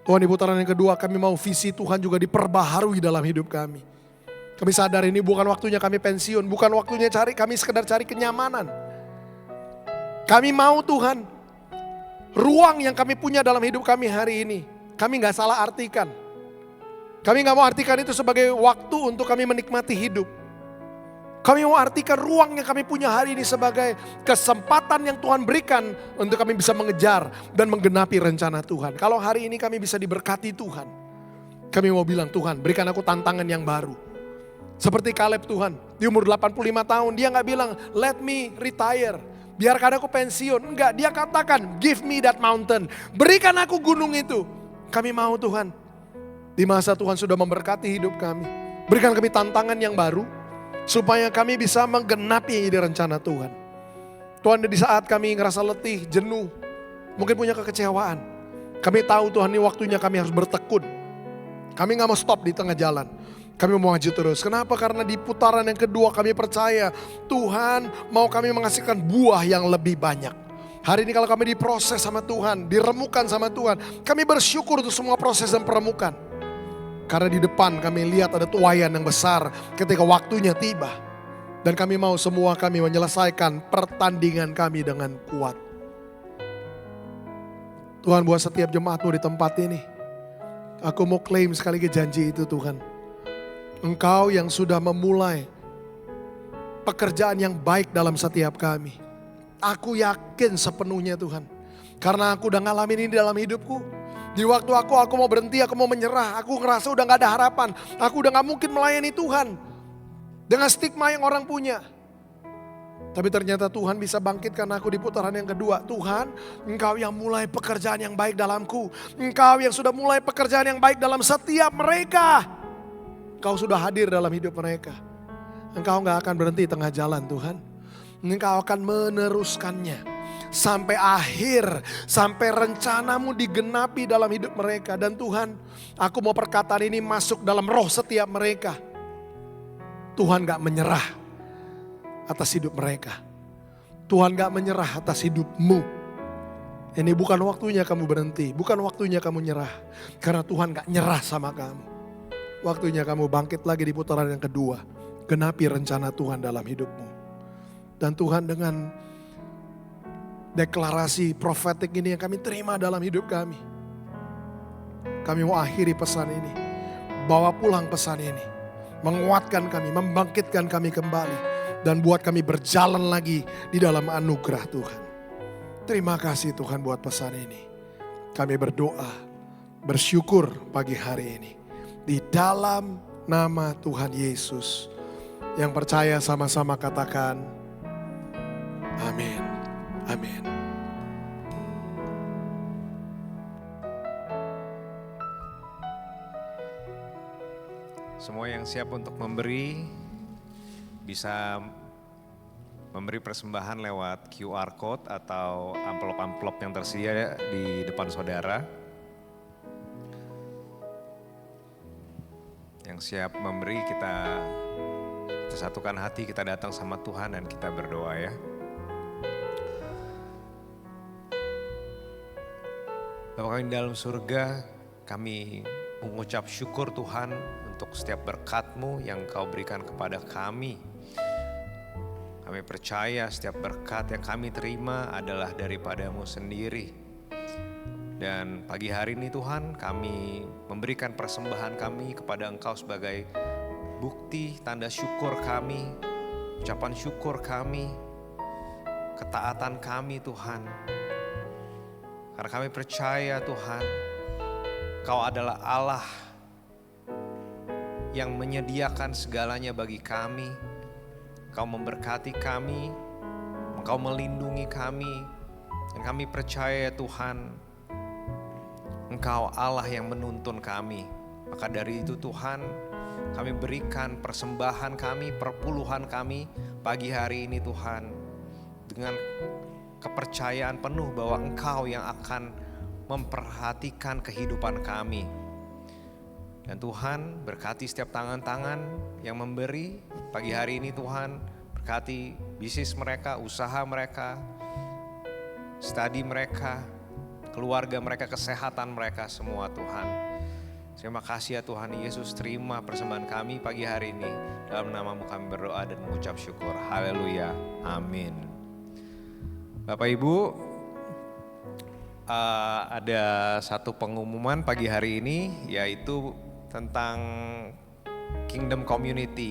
Tuhan, di putaran yang kedua kami mau visi Tuhan juga diperbaharui dalam hidup kami. Kami sadar ini bukan waktunya kami pensiun. Bukan waktunya kami sekedar cari kenyamanan. Kami mau Tuhan, ruang yang kami punya dalam hidup kami hari ini, kami gak salah artikan. Kami gak mau artikan itu sebagai waktu untuk kami menikmati hidup. Kami mau artikan ruang yang kami punya hari ini sebagai kesempatan yang Tuhan berikan untuk kami bisa mengejar dan menggenapi rencana Tuhan. Kalau hari ini kami bisa diberkati Tuhan, kami mau bilang, Tuhan berikan aku tantangan yang baru. Seperti Kaleb Tuhan, di umur 85 tahun dia gak bilang, let me retire. Biarkan aku pensiun. Enggak, dia katakan, give me that mountain. Berikan aku gunung itu. Kami mau Tuhan. Di masa Tuhan sudah memberkati hidup kami. Berikan kami tantangan yang baru. Supaya kami bisa menggenapi ide rencana Tuhan. Tuhan, di saat kami ngerasa letih, jenuh. Mungkin punya kekecewaan. Kami tahu Tuhan, ini waktunya kami harus bertekun. Kami gak mau stop di tengah jalan. Kami mau maju terus. Kenapa? Karena di putaran yang kedua kami percaya Tuhan mau kami menghasilkan buah yang lebih banyak. Hari ini kalau kami diproses sama Tuhan, diremukan sama Tuhan, kami bersyukur untuk semua proses dan peremukan. Karena di depan kami lihat ada tuaian yang besar ketika waktunya tiba. Dan kami mau semua kami menyelesaikan pertandingan kami dengan kuat. Tuhan, buat setiap jemaat-Mu di tempat ini, aku mau klaim sekali lagi janji itu Tuhan. Engkau yang sudah memulai pekerjaan yang baik dalam setiap kami. Aku yakin sepenuhnya Tuhan. Karena aku udah ngalamin ini dalam hidupku. Di waktu aku mau berhenti, aku mau menyerah. Aku ngerasa udah gak ada harapan. Aku udah gak mungkin melayani Tuhan. Dengan stigma yang orang punya. Tapi ternyata Tuhan bisa bangkitkan aku di putaran yang kedua. Tuhan, Engkau yang mulai pekerjaan yang baik dalamku. Engkau yang sudah mulai pekerjaan yang baik dalam setiap mereka. Engkau sudah hadir dalam hidup mereka. Engkau gak akan berhenti tengah jalan Tuhan. Engkau akan meneruskannya. Sampai akhir, sampai rencanamu digenapi dalam hidup mereka. Dan Tuhan, aku mau perkataan ini masuk dalam roh setiap mereka. Tuhan gak menyerah atas hidup mereka. Tuhan gak menyerah atas hidupmu. Ini bukan waktunya kamu berhenti, bukan waktunya kamu nyerah. Karena Tuhan gak nyerah sama kamu. Waktunya kamu bangkit lagi di putaran yang kedua. Genapi rencana Tuhan dalam hidupmu. Dan Tuhan, dengan deklarasi profetik ini yang kami terima dalam hidup kami. Kami mau akhiri pesan ini. Bawa pulang pesan ini. Menguatkan kami, membangkitkan kami kembali. Dan buat kami berjalan lagi di dalam anugerah Tuhan. Terima kasih Tuhan buat pesan ini. Kami berdoa, bersyukur pagi hari ini. Di dalam nama Tuhan Yesus. Yang percaya sama-sama katakan, amin. Amin. Semua yang siap untuk memberi bisa memberi persembahan lewat QR Code atau amplop-amplop yang tersedia di depan saudara. Yang siap memberi, kita satukan hati, kita datang sama Tuhan dan kita berdoa ya. Bapa kami di dalam surga, kami mengucap syukur Tuhan untuk setiap berkat-Mu yang Kau berikan kepada kami. Kami percaya setiap berkat yang kami terima adalah daripada-Mu sendiri. Dan pagi hari ini Tuhan, kami memberikan persembahan kami kepada Engkau sebagai bukti tanda syukur kami, ucapan syukur kami, ketaatan kami Tuhan. Karena kami percaya Tuhan, Kau adalah Allah yang menyediakan segalanya bagi kami. Kau memberkati kami, Engkau melindungi kami, dan kami percaya Tuhan, Engkau Allah yang menuntun kami. Maka dari itu Tuhan, kami berikan persembahan kami, perpuluhan kami pagi hari ini Tuhan, dengan kepercayaan penuh bahwa Engkau yang akan memperhatikan kehidupan kami. Dan Tuhan berkati setiap tangan-tangan yang memberi pagi hari ini Tuhan. Berkati bisnis mereka, usaha mereka, studi mereka, keluarga mereka, kesehatan mereka semua Tuhan. Terima kasih ya Tuhan Yesus, terima persembahan kami pagi hari ini. Dalam nama-Mu kami berdoa dan mengucap syukur. Haleluya, amin. Bapak Ibu, ada satu pengumuman pagi hari ini, yaitu tentang Kingdom Community.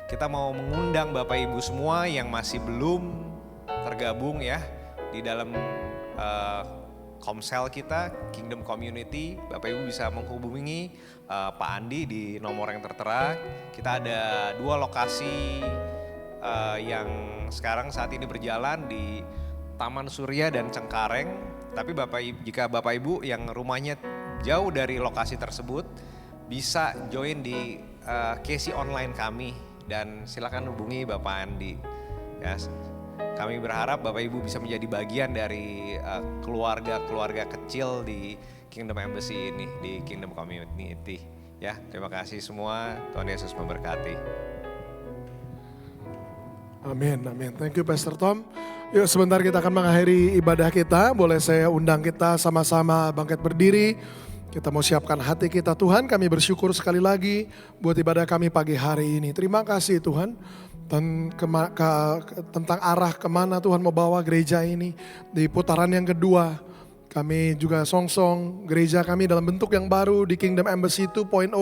Kita mau mengundang Bapak Ibu semua yang masih belum tergabung ya di dalam komsel kita Kingdom Community. Bapak Ibu bisa menghubungi Pak Andi di nomor yang tertera. Kita ada 2 lokasi yang sekarang saat ini berjalan di Taman Surya dan Cengkareng. Tapi jika Bapak Ibu yang rumahnya jauh dari lokasi tersebut, bisa join di KC online kami dan silakan hubungi Bapak Andi. Ya, kami berharap Bapak Ibu bisa menjadi bagian dari keluarga-keluarga kecil di Kingdom Embassy ini, di Kingdom Community. Ya, terima kasih semua. Tuhan Yesus memberkati. Amin, amin. Thank you Pastor Tom. Yuk sebentar kita akan mengakhiri ibadah kita. Boleh saya undang kita sama-sama bangkit berdiri. Kita mau siapkan hati kita. Tuhan, kami bersyukur sekali lagi buat ibadah kami pagi hari ini. Terima kasih Tuhan tentang arah kemana Tuhan mau bawa gereja ini. Di putaran yang kedua, kami juga song-song gereja kami dalam bentuk yang baru di Kingdom Embassy 2.0.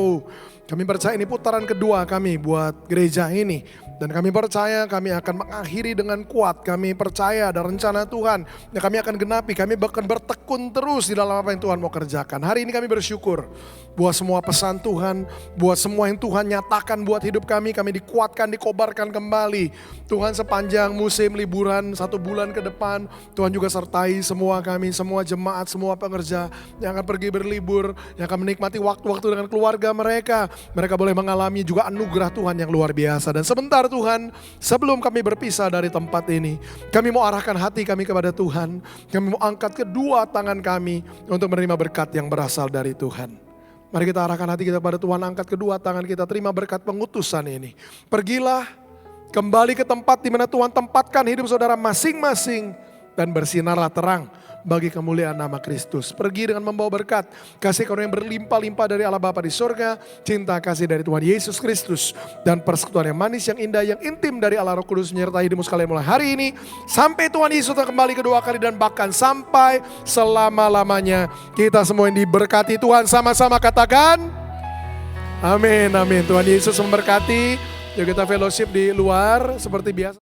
Kami percaya ini putaran kedua kami buat gereja ini. Dan kami percaya kami akan mengakhiri dengan kuat. Kami percaya ada rencana Tuhan yang kami akan genapi. Kami bahkan bertekun terus di dalam apa yang Tuhan mau kerjakan. Hari ini kami bersyukur buat semua pesan Tuhan, buat semua yang Tuhan nyatakan buat hidup kami. Kami dikuatkan, dikobarkan kembali. Tuhan sepanjang musim liburan 1 bulan ke depan, Tuhan juga sertai semua kami, semua jemaat, semua pengerja yang akan pergi berlibur, yang akan menikmati waktu-waktu dengan keluarga mereka. Mereka boleh mengalami juga anugerah Tuhan yang luar biasa. Dan sebentar Tuhan, sebelum kami berpisah dari tempat ini, kami mau arahkan hati kami kepada Tuhan. Kami mau angkat kedua tangan kami untuk menerima berkat yang berasal dari Tuhan. Mari kita arahkan hati kita kepada Tuhan, angkat kedua tangan kita, terima berkat pengutusan ini. Pergilah kembali ke tempat di mana Tuhan tempatkan hidup saudara masing-masing dan bersinarlah terang bagi kemuliaan nama Kristus. Pergi dengan membawa berkat, kasih karunia yang berlimpah-limpah dari Allah Bapa di surga, cinta kasih dari Tuhan Yesus Kristus, dan persekutuan yang manis, yang indah, yang intim dari Allah Roh Kudus menyertai hidupmu sekalian mulai hari ini, sampai Tuhan Yesus kembali kedua kali, dan bahkan sampai selama-lamanya. Kita semua yang diberkati Tuhan, sama-sama katakan, amin, amin. Tuhan Yesus memberkati. Yuk kita fellowship di luar seperti biasa.